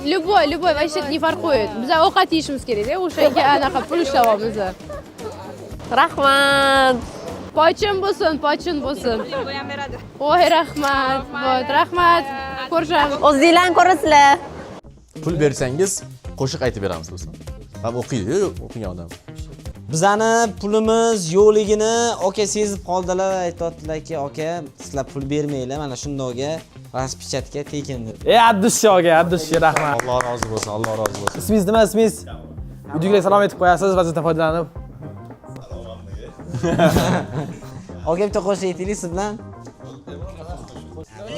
Любой, вообще не farqo'yadi. Biz ovqat yeyishimiz kerak-da, o'shanga anaqa pul ishlayapmiz. Rahmat. Pochin bo'lsin. Voy, rahmat. Rahmat. Ko'rishamiz. O'zinglarni ko'rasizlar. Pul bersangiz, qo'shiq aytib beramiz do'stlar. Ham o'qiydi, o'qigan odam. Bizani pulimiz yo'qligini aka sezib qoldilar, aytayotdilar-ki, aka, sizlar pul bermanglar, mana shundoqga raspichatga tekin deb. Abdushi aka, Abdushi rahmat. Alloh rozi bo'lsin, Alloh rozi bo'lsin. Ismingiz nima, ismingiz? Uydagilarga salom aytib qo'yasiz, vaziyatdan foydalanib. Aka bitta qo'shiq aytaylik siz bilan.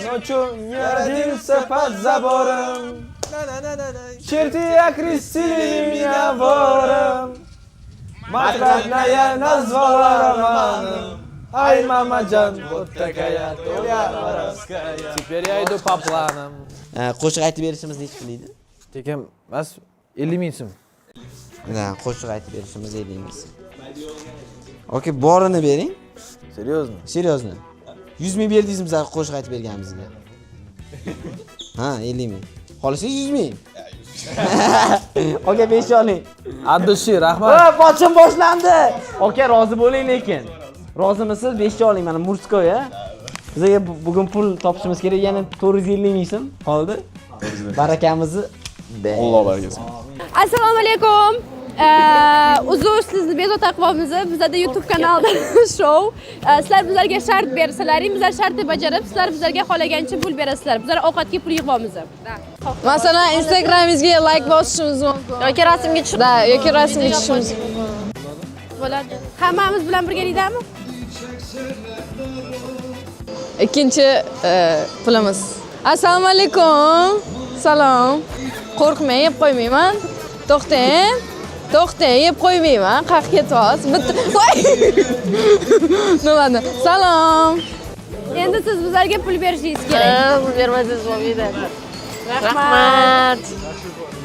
Ночью не родился под забором, черти окрестили меня вором, мать родная назвала романом, ай, мамаджан, вот такая доля воровская, теперь я иду по планам. Qo'shiq aytib berishimiz nechta pul edi? Tekin, mas 50 ming so'm. Qo'shiq aytib berishimiz 50 ming. Aka, borini bering. Серьезно? Серьезно. 100 ming berdingiz bizga qo'shiq aytib berganimizga. Ha, 50 ming. Qolsa 100 ming. Aka 5 oling. Abdushi rahmat. Pochim boshlandi. Aka rozi bo'ling lekin. Rozimisiz? 5 oling mana Murskoya. Bizga bugun pul topishimiz kerak, yana 450 ming so'm qoldi. Barakamizni Alloh barakasin. Assalomu alaykum. Uzr, sizni bezovta qilamiz. Bizda YouTube kanalida shou. Sizlar bizlarga shart bersalaring, bizlar shartni bajarib, sizlar bizlarga xohlagancha pul berasizlar. Bizlar ovqatga pul yig'amiz. Masalan, Instagramingizga like bosishimiz mumkin. Yoki rasmga tushib. Da, yoki rasmga tushishimiz mumkin. Bo'ladi. Hammamiz bilan birgalikdami? Ikkinchi pulimiz. Assalomu alaykum. Salom. Qo'rqmang, yeb qo'ymayman. To'xtang. To'xtang, yeb qo'ymayman. Qaq ketyapsiz. Bitta. Voy! Noladi? Salom. Endi siz bizlarga pul berishingiz kerak. Pul bermasangiz bo'lmaydi. Rahmat.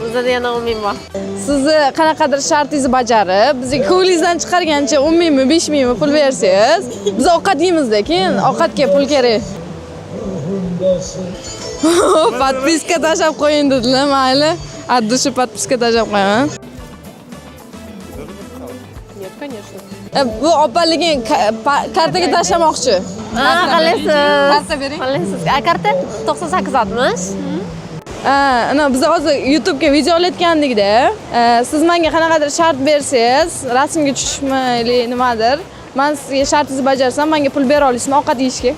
Bizda yana 10 ming bor. Sizni qanaqadir shartingizni bajarib, bizga ko'lingizdan chiqargancha 10 mingmi, 5 mingmi pul bersangiz, biz ovqat yeymiz-da, keyin ovqatga pul kerak. Podpiska tashlab qo'ying dedilar, mayli. Addushi podpiska tashlab qo'yaman. Нет, конечно. Bu opaliging kartaga tashlamoqchi. Qalaysiz? Karta bering. Qalaysiz? Karta 9860. Ana biz hozir YouTube'ga video olayotgandikda, siz menga qanaqadir shart bersangiz, rasmga tushishmayli nimadir, men sizga shartingizni bajarsam, menga pul bera olasizmi ovqat yeyishga?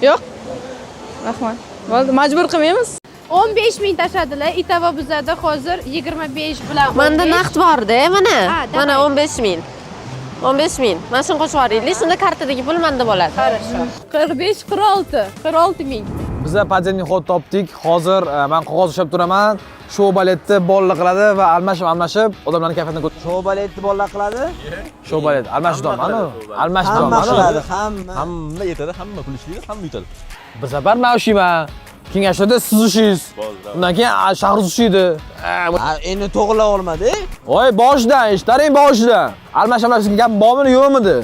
Yo'q? Rahmat. Bo'ldi, majbur qilmaymiz. 15 ming tashladilar. Itava bizada hozir 25 bilan. Menda naqd bor-da, mana. Ha, Mana 15 ming. 15 ming. Mana shuni qo'shib yuboraylik. Shunda kartadagi pul menda bo'ladi. Хорошо. 45, 46. 46 ming. Biz podzemniy xod topdik. Hozir men qog'oz ushlab turaman. Shou baletni bolalar qiladi va almashib odamlarning kayfiyatini ko'taradi. Shou baletni bolalar qiladi. Shou balet, almashdom, ana. Almashdom, Hamma ana. qiladi, hamma. Hamma yetadi, hamma pul ishlaydi, hamma yutadi. Bir safar men ushlayman. Kengashda siz ushlaysiz. Undan keyin Shahroz ushlaydi. Endi to'g'rilab olmadi. Voy, boshidan, ishlaring boshidan. Almashib gap bormi, yo'qmidi?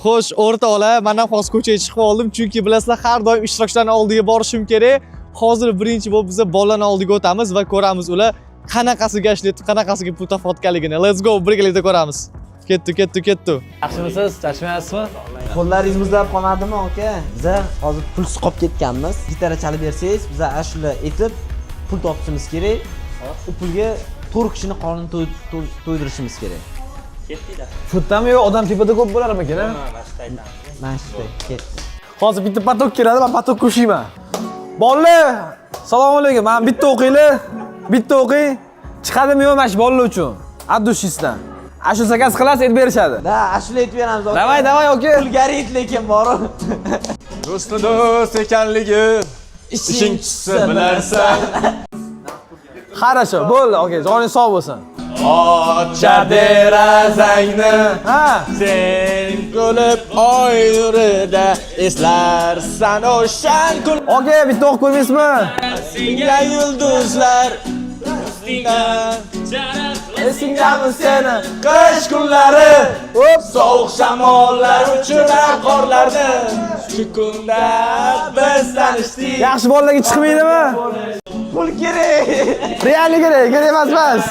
Xo'sh, o'rtoqlar, men ham hozir ko'chaga chiqib oldim, chunki bilasizlar, har doim ishtirokchilarning oldiga borishim kerak. Hozir birinchi bo'lib biz bolalarning oldiga o'tamiz va ko'ramiz ular qanaqasiga ishlaydi, qanaqasiga pul topayotganligini. Let's go, birgalikda ko'ramiz. Ketdi. Yaxshimisiz? Charchamayapsizmi? Qo'llaringiz muzlab qolmadimi, aka? Biza hozir pulsiz qolib ketganmiz. Gitara chalib bersangiz, biza ashula aytib pul topishimiz kerak. U pulga 4 kishini qornini to'ydirishimiz kerak. Shu yerdami yo odam tepada ko'p bo'larmikan? Mashqda ket. Hozir bitta patok keladi, men patokka ushlayman. Bolalar, assalomu alaykum. Men bitta o'qinglar. Bitta o'qing. Chiqadimi yo'qmi shu bolalar uchun? Addushistdan. Ashu zakaz qilasiz, aytib berishadi. Da, ashula aytib beramiz. Davay, oka. Pulgari it lekin borib. Do'stni do'st ekanligi ishing tushsa bilarsan. Хорошо, bo'ldi, oka. Joningiz sog' bo'lsin. Ocha derazangni Ha. sen kulib oy nurida eslarsan o'shan kun Oka, bitta o'qib ko'rmaysizmi? senga yulduzlar Esingdami seni? qish kunlari sovuq shamollar uchirar qorlarni shu kunda biz tanishdik Yaxshi bolalarga chiqmaydimi? pul kerak Realni kerak emas.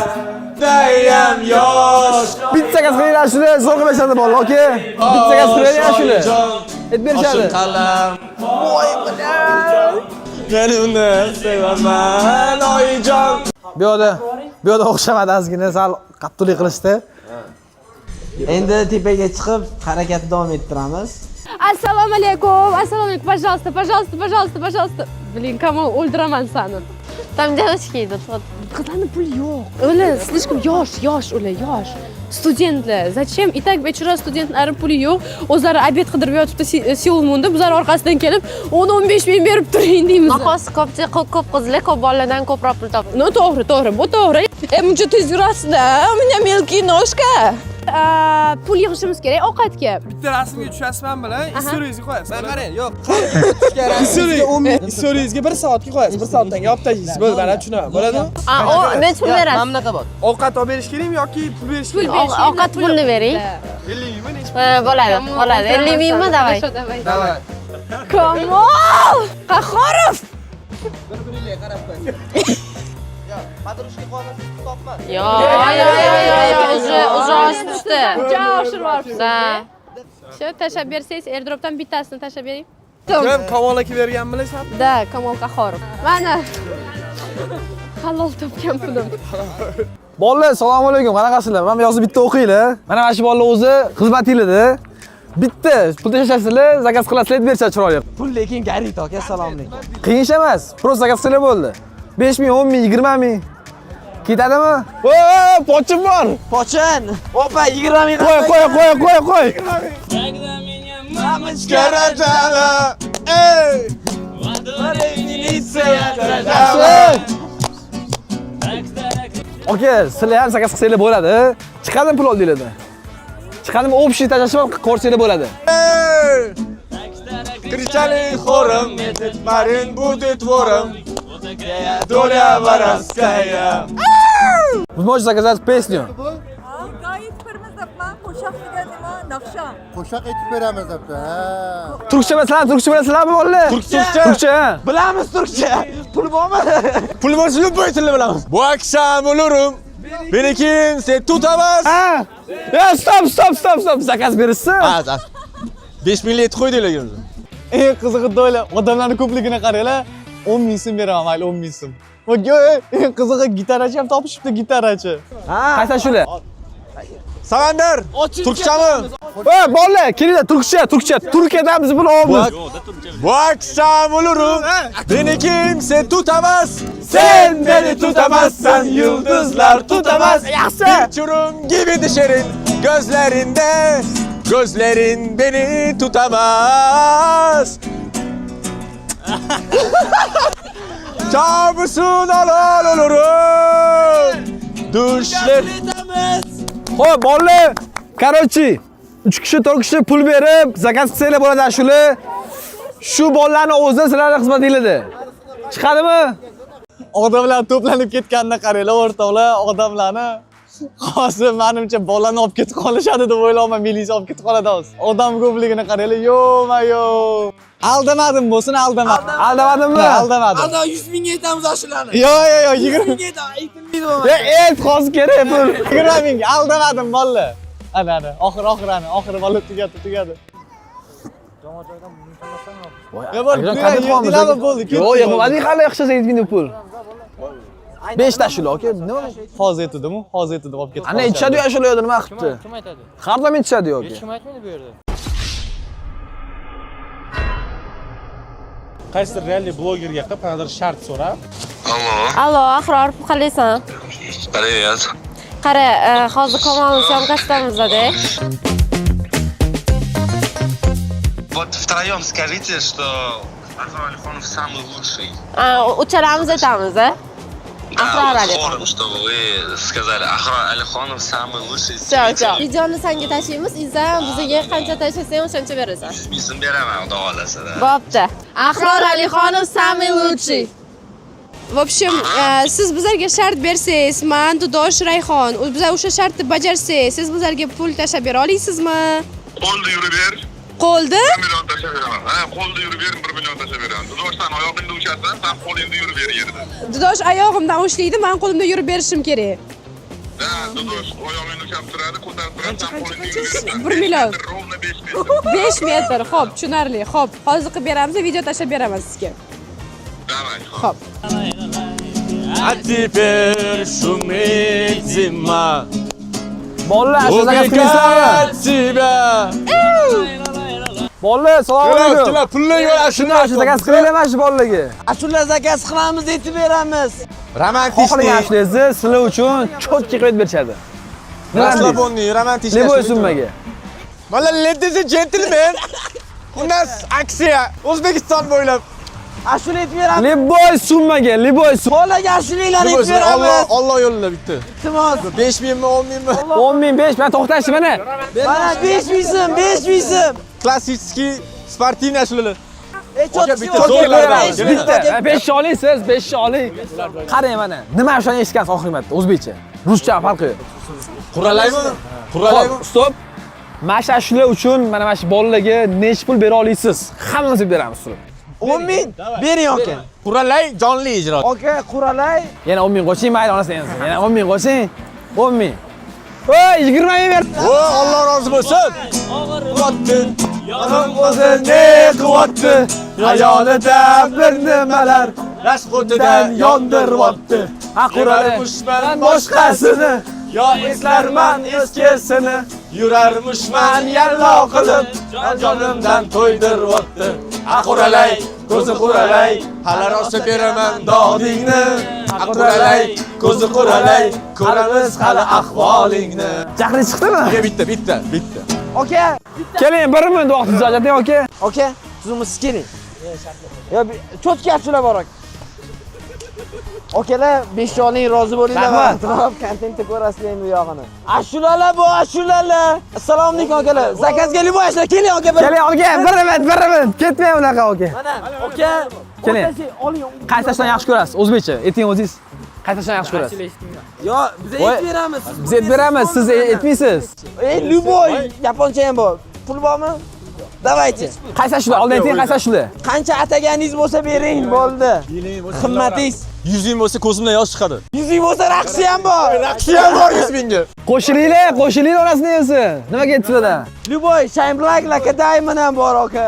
dayam yosh Bitta zakaz qilinglar shuni, zo'r qilishadi bolalar, oka? Bitta zakaz qilinglar shuni. Aytib berishadi. qalam voy bilan men uni sevaman oyijon Bu yoqda o'xshamadi ozgina, sal qattiqlik qilishdi. Endi tepaga chiqib harakatni davom ettiramiz. Assalomu alaykum. Пожалуйста. Блин, Kamol, o'ldiraman seni. Там девочки идут, вот. Qizlarni puli yo'q. Ular слишком yosh, ular yosh. Studentlar. Zачем? И так вечера studentlarning puli yo'q. O'zlari obed qidirib yotibdi Seulmunda. Bizlar orqasidan kelib 10-15 ming berib turing deymiz. Nahosi ko'p qizlar ko'p boladan ko'proq pul topadi. No, to'g'ri, bu to'g'ri. Muncha tez yurasizda, u меня мелкий ножка. Pul yig'ishimiz kerak ovqatga. Bitta rasmga tushasizman bilan istoriyangizga qo'yasiz. Mana qarang, yo'q. Istoriyangizga 1 soatga qo'yasiz. 1 soatdan olib tashlaysiz. Bo'ldi, mana tushunaman. Bo'ladimi? O necha pul berasiz? Mamnaqa bor. Ovqat olib berish kerakmi yoki pul berish kerakmi? Ovqat pulni bering. 50 mingmi nechi? Bo'ladi. 50 mingmi davay. Davay. Kamol! Qahhorov! Yo'q, уже oshibdi. Ja, oshirib Da. Shu tashab bersangiz, airdropdan bittasini tashab bering. Kim Kamol aka bergan bilasizmi? Da, Kamol Qahhorov. Mana halol topgan pulim. Bolalar, assalomu alaykum. Qanaqasizlar? Men yozib bitta o'qinglar. Mana shu bolalar o'zi xizmatinglarda. Bitta pul tashlasizlar, zakaz qilasizlar, aytib berishadi chiroyli. Pul lekin garit aka, assalomu alaykum. Qiyin ish emas. Prosta zakaz qilib bo'ldi. 5 ming, 10 ming, 20 ming. Ketadimi? Pochin bor. Pochin. Opa, 20 ming. Qo'y. Garajala ey Oka, sizlar ham zakaz qilsanglar bo'ladi. Chiqadimi pul oldinglarda? Chiqadimi общий tashlashib ko'rsanglar bo'ladi. Кричали хором, Марин будет вором, доля воровская. Вы можете заказать песню? Qo'shiq aytib beramiz debdi. Turkcha bilasizlarmi bolalar? Turkcha. Bilamiz turkcha. Pul bormi? Pul bo'lsa любой tilni bilamiz. Bu akşam olurum, beni kimse tutamaz. Ya stop. Zakaz berishsin. 5 ming aytib qo'ydinglar. Eng qizig'i do'yla, odamlarning ko'pligini qaranglar. 10 ming so'm beraman, mayli 10 ming so'm. Va eng qizig'i gitarachi ham topishibdi, gitarachi. Qaysi shular? Samandar, turkchami? Bolalar, kelinglar, turkcha. Turkiyadan biz buni olamiz. Bu akşam olurum, beni kimse tutamaz. Sen beni tutamazsan, yıldızlar tutamaz. Bir çurum gibi düşerim gözlerinde. Gözlerin beni tutamaz. Kabusun alal olurum. Düşler. Xo'p, bolalar, короче, 3 kishi, 4 kishi pul berib, zakaz qilsanglar bo'ladi shular. Shu bolalarning o'zi sizlarga xizmatinglarda. Chiqadimi? Odamlar to'planib ketganini qaranglar, o'rtoqlar, odamlarni. Hozir menimcha bolani olib ketib qolishadi deb o'ylayman, militsiya olib ketib qoladi hozir. Odam ko'pligini qaranglar, yo'q. Aldamadim bo'lsin, aldamadim. Aldamadimmi? Aldamadim. 100 mingga aytamiz shularni. Yo'q, 20 ming. Hozir kerak pul. 20 ming aldamadim bolalar. Ana, oxiri bola tugadi. Ya bor, yedilarmi bo'ldi? Yo'q, hali yaxshi 7 ming pul. 5 ta shular, aka. Nima? Hozir aytdim, olib ketib. Ana, ichadi-yu, shular yerda nima qilibdi? Kim aytadi? Har doim ichadi yo'q. Hech kim aytmaydi bu yerda. 5 ta shular, aka. 5 ta shular, olib ketib. Ana, ichadi-yu, shular yerda nima qilibdi? Har doim ichadi yo'q. Hech kim aytmaydi bu yerda. Kim aytadi? qaysidir realniy blogerga qilib qanaqadir shart so'rab. Allo, Ahror, qalaysan? Привет. Qara, hozir Kamolning syomkasidamizda. Вот втроем скажите, что Ахрор Алихонов самый лучший. Uchalamiz aytamiz, Да, Ahror вот Alixonov. хором, чтобы вы сказали, Ахрор Алихонов самый лучший Все. зритель. Videoni senga tashlaymiz, izdan bizga qancha tashlashang o'shancha berasan. 100 ming so'm beraman, xudo xohlasa. Bo'pti. Ahror Alixonov самый лучший. В общем, siz bizlarga shart bersangiz, men Dudosh Rayhon, bizlar o'sha shartni bajarsak, siz bizlarga pul tashlab bera olasizmi? Qo'lda yurib ber. Qo'lda? 1 million tashlab beraman. Ha, qo'lda yurib ber, 1 million tashlab beraman. Dudoshdan oyog'ingda ushasan, sen qo'lingda yurib ber yerda. Dudosh oyog'imdan ushlaydi, men qo'limda yurib berishim kerak. Ha, Dudosh oyog'ingni ushab turadi, ko'tarib turadi, sen qo'lingda yurib berasan. 1 million. Ровно 5 metr. 5 metr, xo'p, tushunarli. Xo'p, hozir qilib beramiz, video tashlab beraman sizga. Давай. Xo'p. А теперь шумит зима. Bolalar, shu zakaz qilasizlarmi? тебя. Bolalar, assalomu alaykum. pullar yo'q, Shunday shu zakaz qilinglar shu bolalarga. Ashula zakaz qilamiz, aytib beramiz. Xohlagan ashulazni sizlar uchun cho'tki qilib berishadi. Расслабонный, romantik. Liboy summaga. Mana ladies and gentlemen. У нас aksiya O'zbekiston bo'ylab. Ashula aytib beramiz. Liboy summaga, liboy sum. Bolaga ashulalarni aytib beramiz. Alloh yo'lida bitta. Iltimos. 5 mingmi, 10 mingmi? 10 ming 5 men to'xtashdi mana. Mana 5 ming so'm, 5 ming so'm. Klassический спортивный ashulalar. Bitta 5 oling siz, 5 oling. Qarang mana, nima o'shani eshitgansiz oxirgi marta o'zbekcha. Ruscha farqi. Quralaymi? Hop, stop. Mana shu ashula uchun mana shu bolalarga nech pul bera olasiz? Hammamiz beramiz sizlar. 10 ming bering aka. Quralay jonli ijro. Aka, quralay. Yana 10 ming qo'shing, mayli onasiz endi. Yana 10 ming qo'shing. 10 ming. Voy, 20 ming ber. O, Alloh rozi bo'lsin. Quvvatdi. Yonim o'zi ne quvvatdi. Hayolida bir nimalar rashqotidan yondiryapti. Ha, quralay. Yurarmishman boshqasini, yo eslarman eskisini. Yurarmishman yallo qilib, jonimdan to'ydiryapti. Quralay, ko'zi quralay, hali rosa beraman dodingni. Quralay, ko'zi quralay, ko'ramiz hali ahvolingni. Jahli chiqdimi? Bitta. Aka, Keling, 1 minut vaqtingizni ajating, aka. aka, siz keling. Yo, cho'tki ashula bor aka. Akalar 5 oling, rozi bo'linglar. Rahmat. Kontentni ko'rasizlar endi bu yog'ini. Ashulalar bu, ashulalar. Assalomu alaykum akalar. Zakazga liboy ashula, keling aka. Keling, aka, 1 minut. Ketmang unaqa, aka. Mana, aka. Keling. Qaysi ashulani yaxshi ko'rasiz? O'zbekcha. Ayting o'zingiz. Qaysi ashulani yaxshi ko'rasiz? Yo, biz aytib beramiz. Biz aytib beramiz, siz aytmaysiz. Liboy, yaponcha ham bor. Pul bormi? Davaychi. Qaysi ashula? Oldin ayting, qaysi ashula? Qancha ataganingiz bo'lsa bering, bo'ldi. Qimmatingiz 100 ming bo'lsa ko'zimdan yosh chiqadi. 100 ming bo'lsa raqsi ham bor. Raqsi ham bor 100 mingga. Qo'shilinglar orasida endi. Nimaga aytibsizlar? Liboy, Shine Black laka diamond ham bor aka.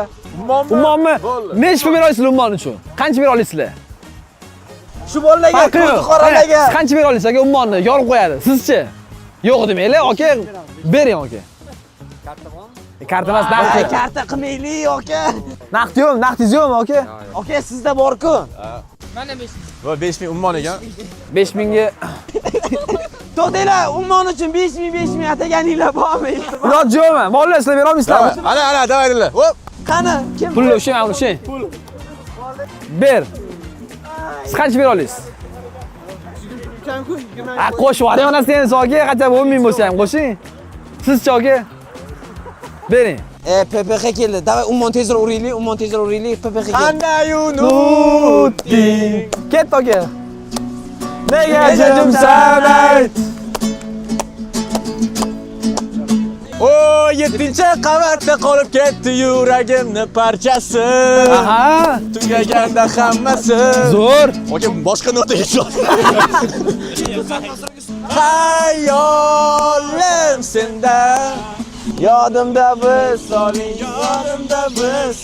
Ummonni nech pul bera olasizlar ummon uchun? Qancha bera olasizlar? Shu bolalarga, ko'zi qoralarga. Qancha bera olasiz aka ummonni? Yorib qo'yadi. Sizchi? Yo'q demanglar, aka. Bering aka. Karta emas, naqd. Karta qilmaylik aka. Naqd yo'qmi? Naqdingiz yo'qmi aka? Aka, sizda bor-ku. Va 5 ming ummon ekan. 5 mingga To'xtanglar, ummon uchun 5 ming ataganinglar bormi? iloji yo'qmi? Mollar sizlar bera olmaysizlarmi? Ana, davaylar. Hop. Qani, kim? Pulni o'sha, o'sha. Ber. Siz qancha bera olasiz? Ha, qo'shib yuboring onasiz endi aka, qancha 10 ming bo'lsa ham qo'shing. Sizchi aka? Bering. PPX keldi. Davay, ummon tezroq uraylik, PPX keldi. Qanday unutding? Ket aka. Nega jimsan ayt? O 7-qavatda qolib ketdi yuragimni parchasi. Aha. Tugaganda hammasi. Zo'r. Aka, boshqa notaga yo'q. Hayolim senda. Yodimda biz Soling, yodimda biz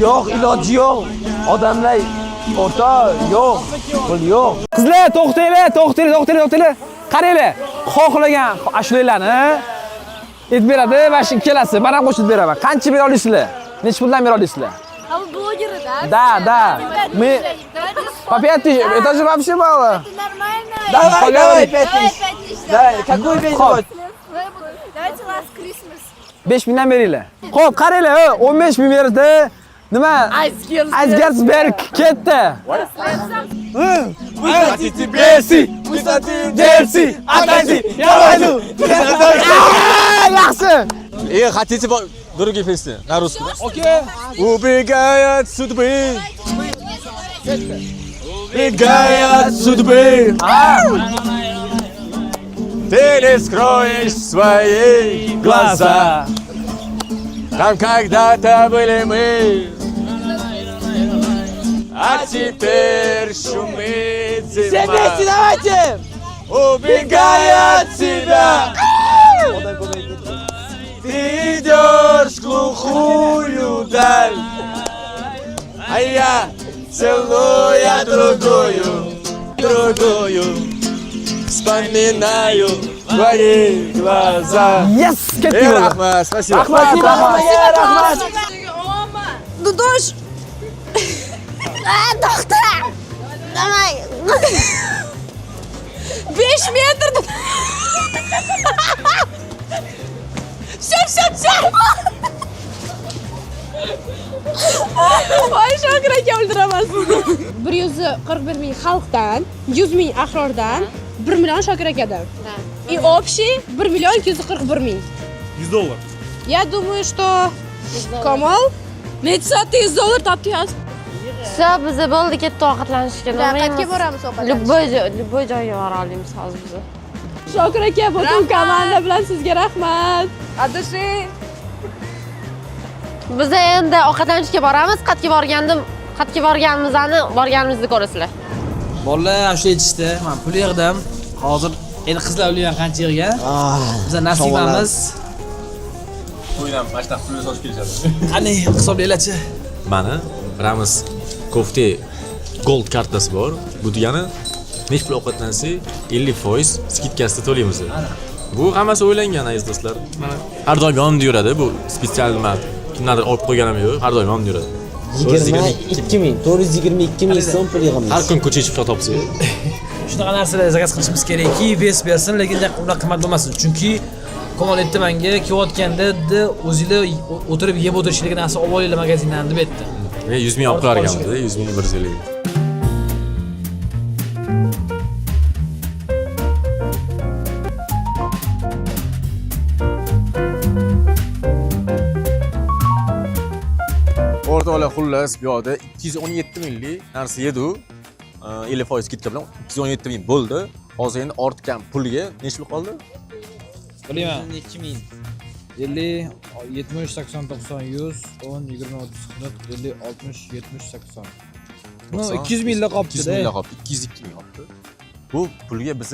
yo'q, iloji yo'q. Odamlar o'rta yo'q, pul yo'q. Qizlar, to'xtanglar. Qaranglar. Xohlagan ashulalarni aytib beradi, mana shu ikkalasi, men ham qo'shib beraman. Qancha bera olasizlar? Necha puldan bera olasizlar? Да. Мы по 5 тысяч. Это же вообще мало. Давай, 5 тысяч. Давай, какой весь год? Давайте last Christmas. 5 mingdan beringlar. Xo'p, qaranglar, 15 ming berdi. Nima? Iceberg ketdi. Хотите Берси? Мы хотим Дерси! Отойди! Я войду! Yaxshi. Хотите другие песни на русском? Okey. Убегает судьбы. Убегает судьбы. Ты не скроешь свои глаза. Там когда-то были мы. А теперь шумит зима. Все вместе давайте! Убегая от тебя. Ты идешь в глухую даль, а я целуя другую, вспоминаю твои глаза. Yes, ketdi. Rahmat, спасибо. Rahmat. Dudush. Doktor. Давай. 5 metr. Все. Voy Shokir aka o'ldiraman sizni. 141 ming xalqdan, 100 ming ahrordan, 1 million Shokir akadan. И общий 1 миллион 241 мing. $100. Я думаю, что Kamol $100 topdingiz. Все, biza bo'ldi, ketdi ovqatlanishga. Qayerga boramiz ovqatlanishga? Любой joyga bora olamiz hozir biza. Shokir aka, butun komanda bilan sizga rahmat. Adashing. Biz endi ovqatlanishga boramiz. Qatga borganimizni ko'rasizlar. Bolalar shu aytishdi, men pul yig'dim. Hozir endi qizlar ulayman qancha yig'gan. Biz nasibamiz. To'ydan mashta pulni sochib kelishadi. Qani hisoblaylar-chi? Mana Ramos Kofte Gold kartasi bor. Bu degani nech pul ovqatlansa 50% skidkasida to'laymiz. Bu hammasi o'ylangan aziz do'stlar. Mana har doim yonimda yuradi. Bu spetsial nima kimlardir olib qo'yganim yo'q. Har doim yonimda yuradi. 22 ming, 422 ming so'm pul yig'amiz. Har kun ko'cha chiqib topsa. Shunaqa narsalarni zakaz qilishimiz kerakki, bes bersin, lekin ular qimmat bo'lmasin. Chunki Kamol aytdi menga, kelayotganda o'zinglar o'tirib yeb o'tirishlik narsa olib olinglar magazindan deb aytdi. Men 100 ming olib qo'yarganman-da, 100 ming 150. O'rtoqlar, xullas bu yoqda 217 minglik narsa yedi. 50% skidka bilan 217 ming bo'ldi. Hozir endi ortgan pulga nechta pul qoldi? Bilaman. 2000. 50, 70, 80, 90, 100, 10, 20, 30, 40, 50, 60, 70, 80. No, 200 mingla qolibdi. 200 mingla qolibdi. 202 ming qolibdi. Bu pulga biz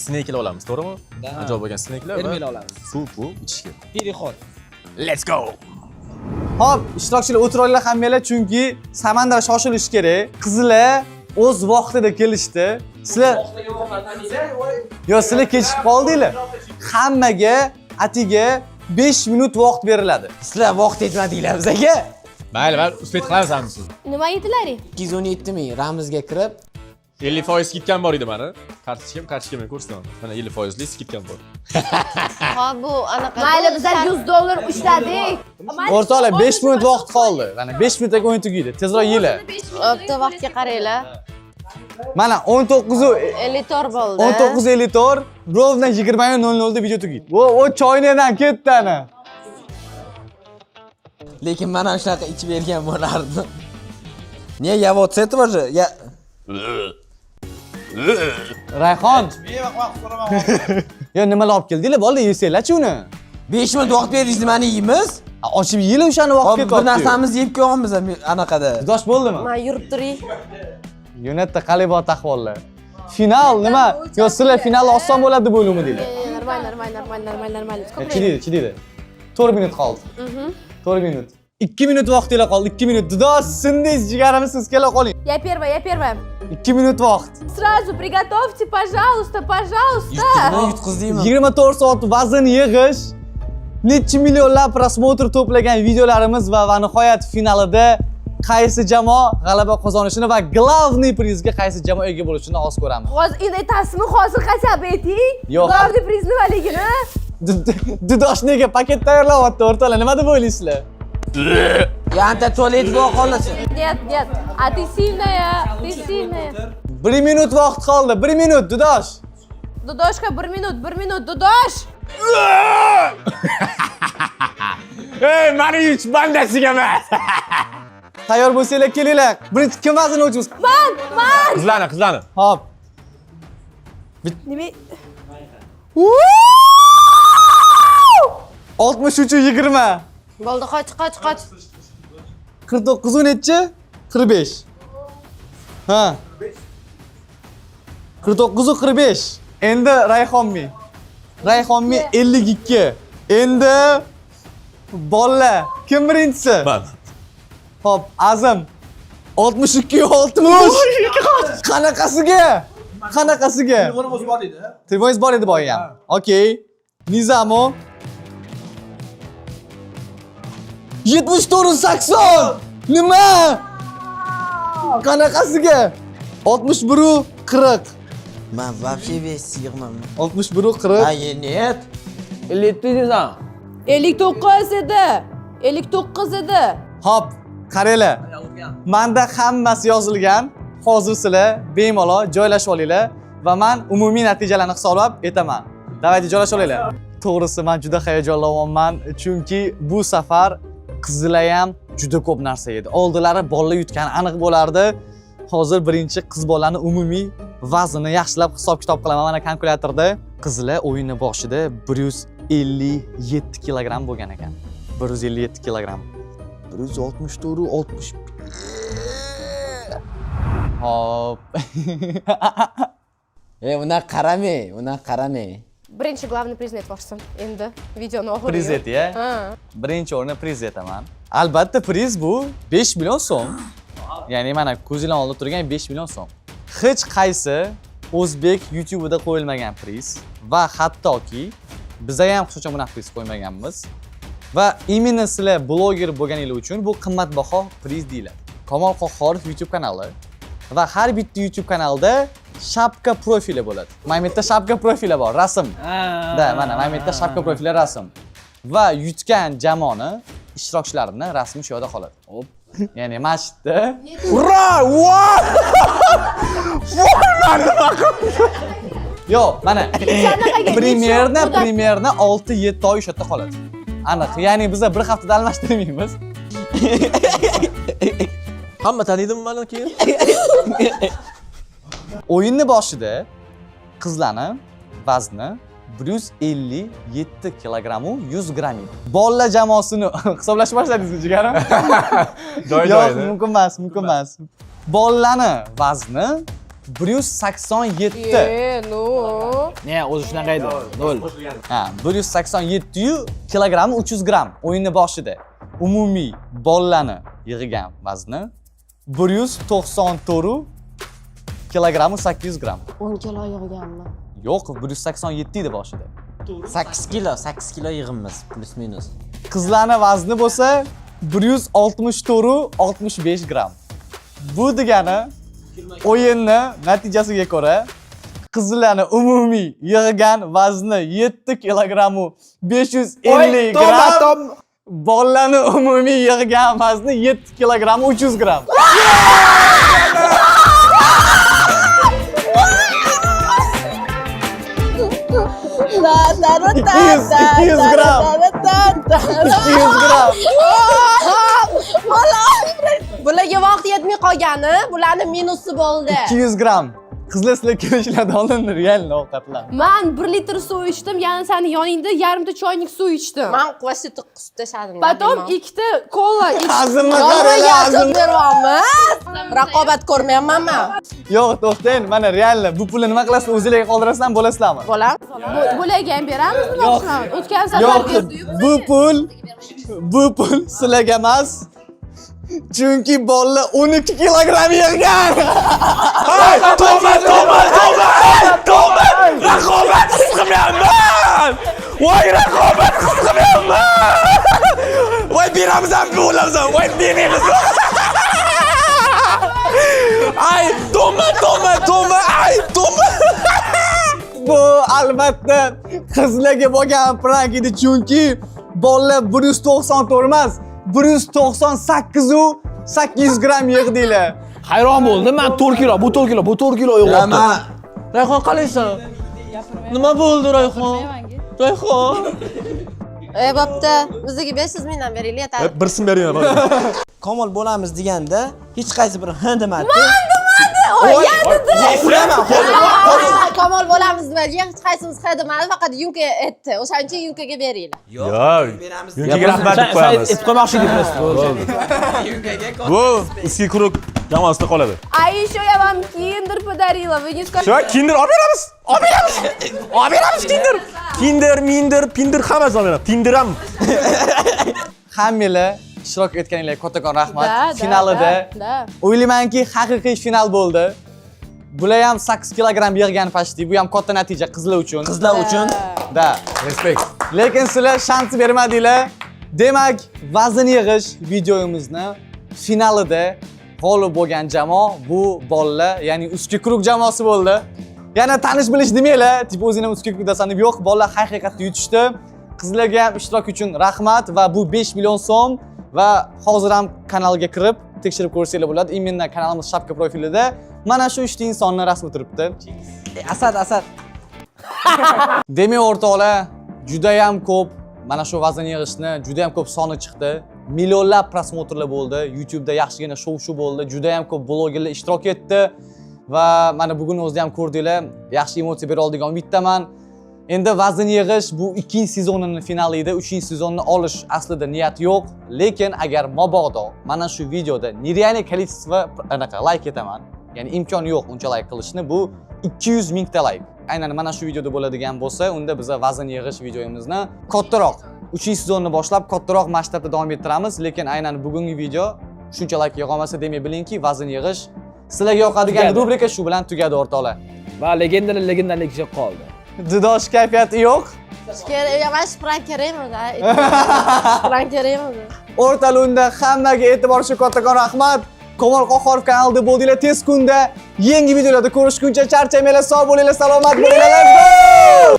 sneklar olamiz, to'g'rimi? Ajoyib bo'lgan sneklar va olamiz. suv bu ichishga. Perexod. Let's go. Hop, ishtirokchilar o'tiringlar hammanglar, chunki Samandar shoshilish kerak. Qizlar o'z vaqtida kelishdi. Sizlar kechikib qoldinglar. Hammaga atiga 5 minut vaqt beriladi. Sizlar vaqt yetmadinglar bizga. Mayli, uspet qilamiz hammasi. Nima yedilaring? 217 ming Ramizga kirib 50% skidkam bor edi mana. Kartochkam men ko'rsataman. Mana 50% lik skidkam bor. Ha, bu anaqa. Mayli, bizlar $100 ushladik. O'rtoqlar 5 minut vaqt qoldi. Mana 5 minutda o'yin tugaydi. Tezroq yeylar. Bo'pti, vaqtga qaranglar. Mana 54 bo'ldi. 19:54, ровно 20:00 da video tugaydi. O choynadan ketdi ana. lekin men ham shunaqa ichib bergan bo'lardim. Не, я вот с этого же, я Rayhon. Yo, nimalar olib keldinglar? Bo'ldi, yesanglar-chi uni. 5 minut vaqt berdingiz, nimani yeymiz? Ochib yeylar o'shani vaqt ketyapti. Bir narsamizni yeb qo'yganmiz anaqada. Dosh bo'ldimi? Men yurib turing. Yo'natda qalay bor ahvollar. Final nima? Yo, sizlar final oson bo'ladi deb o'ylamadinglar. Normal. Chidaydi. 4 minut qoldi. 4 minut. 2 minut vaqtinglar qoldi. 2 minut. Dudos, sindingiz jigarimiz, siz kela qoling. Я первая. 2 minut vaqt. Сразу приготовьте, пожалуйста. Yutqizdingmi? 24 soat vazn yig'ish necha millionlab prosmotr to'plagan videolarimiz va nihoyat finalida qaysi jamoa g'alaba qozonishini va glavniy prizga qaysi jamoa ega bo'lishini hozir ko'ramiz. Hozir endi aytasizmi, hozir qachab ayting? Yo'q. Glavniy priz nimaligini? Dudosh nega paket tayyorlayapti o'rtalar? Nima deb o'ylaysizlar? Anta tualet bor qolasin. Нет. А ты сильная, ты сильная. 1 minut vaqt qoldi. 1 minut Dudosh. Dudoshka 1 minut, Dudosh. Ey, mani yuch bandasiga emas. Tayyor bo'lsanglar kelinglar. Birinchi kim vazn o'lchamiz? Man. Qizlani. Hop. Nima? 63-20. Bo'ldi, qoch. 49 u nechi? 45. Ha. 49 u 45. Endi Rayhonmi. Rayhonmi 52. Endi Bolla kim birinchisi? Man. Hop, Azim 62 60. Qanaqasiga? Telefonimiz bor edi. Telefoningiz bor edi boya ham. Okey. Nizamo 74-80. Nima? Qanaqasiga? 61 40. Men вообще весь yig'mayman. 61 40. Ay, net. 57 deysan. 59 edi. 59 edi. Hop, qaranglar. Menda hammasi yozilgan. Hozir sizlar bemalol joylashib olinglar va men umumiy natijalarni hisoblab aytaman. Davaydi joylashib olinglar. To'g'risi men juda hayajonlanyapman, chunki bu safar qizlar ham juda ko'p narsa yedi. Oldilari bolalar yutgani aniq bo'lardi. Hozir birinchi qiz bolaning umumiy vaznini yaxshilab hisob-kitob qilaman mana kalkulyatorda. Qizlar o'yinning boshida 157 kilogramm bo'lgan ekan. 157 kilogramm. 164 60. Hop. Una qarame. Birinchi glavniy prizni aytmoqchisan. Endi videoni oxiriga. Priz eti-ya. Ha. Birinchi o'rinni priz etaman. Albatta priz bu 5 million so'm. Ya'ni mana ko'zinglar oldida turgan 5 million so'm. Hech qaysi o'zbek YouTube'ida qo'yilmagan priz va hattoki bizga ham xususan bunaqa priz qo'ymaganmiz. Va imенно sizlar bloger bo'lganingiz uchun bu qimmatbaho priz deyiladi. Kamol Qohorov YouTube kanali va har bitta YouTube kanalda shapka profili bo'ladi. Mana bu yerda shapka profili bor, rasm. Da, mana bu yerda shapka profili rasm. Va yutgan jamoani ishtirokchilarini rasmi shu yerda qoladi. Hop. Ya'ni masjidda ura! Yo, mana primerna 6-7 oy o'sha yerda qoladi. Aniq. Ya'ni biz bir haftada almashtirmaymiz. Hamma taniydimi meni keyin? O'yinning boshida qizlarni vazni 157 kilogramm 100 gramm edi. Bolalar jamoasini hisoblashni boshladingizmi jigarim? Yo'q, mumkin emas. Bolalarni vazni 187. No. Ne, o'zi shunaqa edi. 0. Ha, 187 kilogramm 300 gramm o'yinning boshida. Umumiy bolalarni yig'gan vazni 194 kilogramm 800 gramm. 10 kilo yig'ganmi? Yo'q, 187 edi boshida. 8 kilo yig'imiz plus minus. Qizlarning vazni bo'lsa 164-65 gramm. Bu degani o'yinni natijasiga ko'ra qizlarning umumiy yig'gan vazni 7 kilogramm 550 gramm. Bolalarning umumiy yig'gan vazni 7 kilogramm 300 gramm. 200 gramm. 200 gramm. Bularga vaqt yetmay qolgani, bularning minusi bo'ldi. 200 gramm. Qizlar sizlar kelishlardan oldin real ovqatlan. Men 1 litr suv ichdim, ya'ni seni yoningda yarimta choynik suv ichdim. Men quvvasi qusib tashladim. Potom 2 ta kola ichdim. Azimni qaranglar, azimni. Raqobat ko'rmayapmanmi? Yo'q, to'xtang. Mana real bu pulni nima qilasizlar? O'zingizlarga qoldirasizlarmi, bo'lasizlarmi? Bo'lam. Bularga ham beramiz, o'tgan Yo'q, safar bu pul sizlarga emas. Chunki bolalar 12 kilogramm yig'gan. Hey, to'ba! Raqobat qilmayapman. Voy, raqobat qilmayapman. beramisan, pul olamisan. Voy, demaymiz. Ay, Toma, ay, Toma. Bu albatta qizlarga bo'lgan prank edi, chunki bolalar 194 emas, 198 u 800 gram yig'dinglar. Hayron bo'ldim. Men 4 kilo, bu 4 kilo, bu 4 kilo yo'qotdi. Rayhon qalaysan? Nima bo'ldi Rayhon? Rayhon. Bo'pti, bizga 500 mingdan beringlar, yetadi. Bir sim bering. Komol bo'lamiz deganda hech qaysi biri ha demadi. Kamol bo'lamiz deb hech qaysimiz ha demadi, faqat yunka aytdi. O'shaning uchun yunkaga beringlar. Yo'q. Yunkaga rahmat deb qo'yamiz. Aytib qo'ymoqchi edingiz. Bu iski kuruk jamoasida qoladi. А еще я вам киндер подарила, вы не скажете. Shu kinder olib beramiz. Olib beramiz kinder. Pinder hammasi olib beramiz. Tinder ham. Hammanglar ishtirok etganinglarga kattakon rahmat. Да. Finalida o'ylaymanki haqiqiy final bo'ldi. Bular ham 8 kilogramm yig'gan pashti. Bu ham katta natija qizlar uchun. Qizlar uchun Da. Respekt. Lekin sizlar shans bermadinglar. Demak, vazn yig'ish videomizni finalida g'olib bo'lgan jamoa bu bolalar, ya'ni Uski Kruk jamoasi bo'ldi. Yana tanish bilish demanglar, tipo o'zingni Uski Kruk dasan deb yo'q, bolalar haqiqatda yutishdi. Qizlarga ham ishtirok uchun rahmat va bu 5 million so'm va hozir ham kanalga kirib tekshirib ko'rsanglar bo'ladi. Imенно kanalimiz shapka profilida mana shu 3 ta insonni rasmi turibdi. Asad. Demak o'rtoqlar, juda ham ko'p mana shu vazn yig'ishni juda ham ko'p soni chiqdi. Millionlab prosmotrlar bo'ldi. YouTube'da yaxshigina shov-shu bo'ldi. Juda ham ko'p blogerlar ishtirok etdi va mana bugun o'zida ham ko'rdinglar. Yaxshi emotsiya bera oladigan umiddaman. Endi vazn yig'ish bu 2-sezonining finali edi. 3-sezonni olish aslida niyat yo'q, lekin agar mabodo mana shu videoda нереальный количество anaqa like etaman. Ya'ni imkon yo'q uncha like qilishni. Bu 200 mingta like. Aynan mana shu videoda bo'ladigan bo'lsa, unda biz vazn yig'ish videomizni kattaroq 3-sezonni boshlab kattaroq masshtabda davom ettiramiz, lekin aynan bugungi video shuncha like yig'a olmasa, demak bilingki, vazn yig'ish sizlarga yoqadigan rubrika shu bilan tugadi o'rtoqlar. Va legendalik ishi qoldi. Didosh kayfiyati yo'q. Mana shu prank kerakmi? Prank kerakmi? O'rtalunda hammaga e'tibor uchun kattakon rahmat. Komol Qo'xorov kanalida bo'ldinglar. Tez kunda yangi videolarda ko'rishguncha charchamanglar, sog' bo'linglar, salomat bo'linglar. Let's go!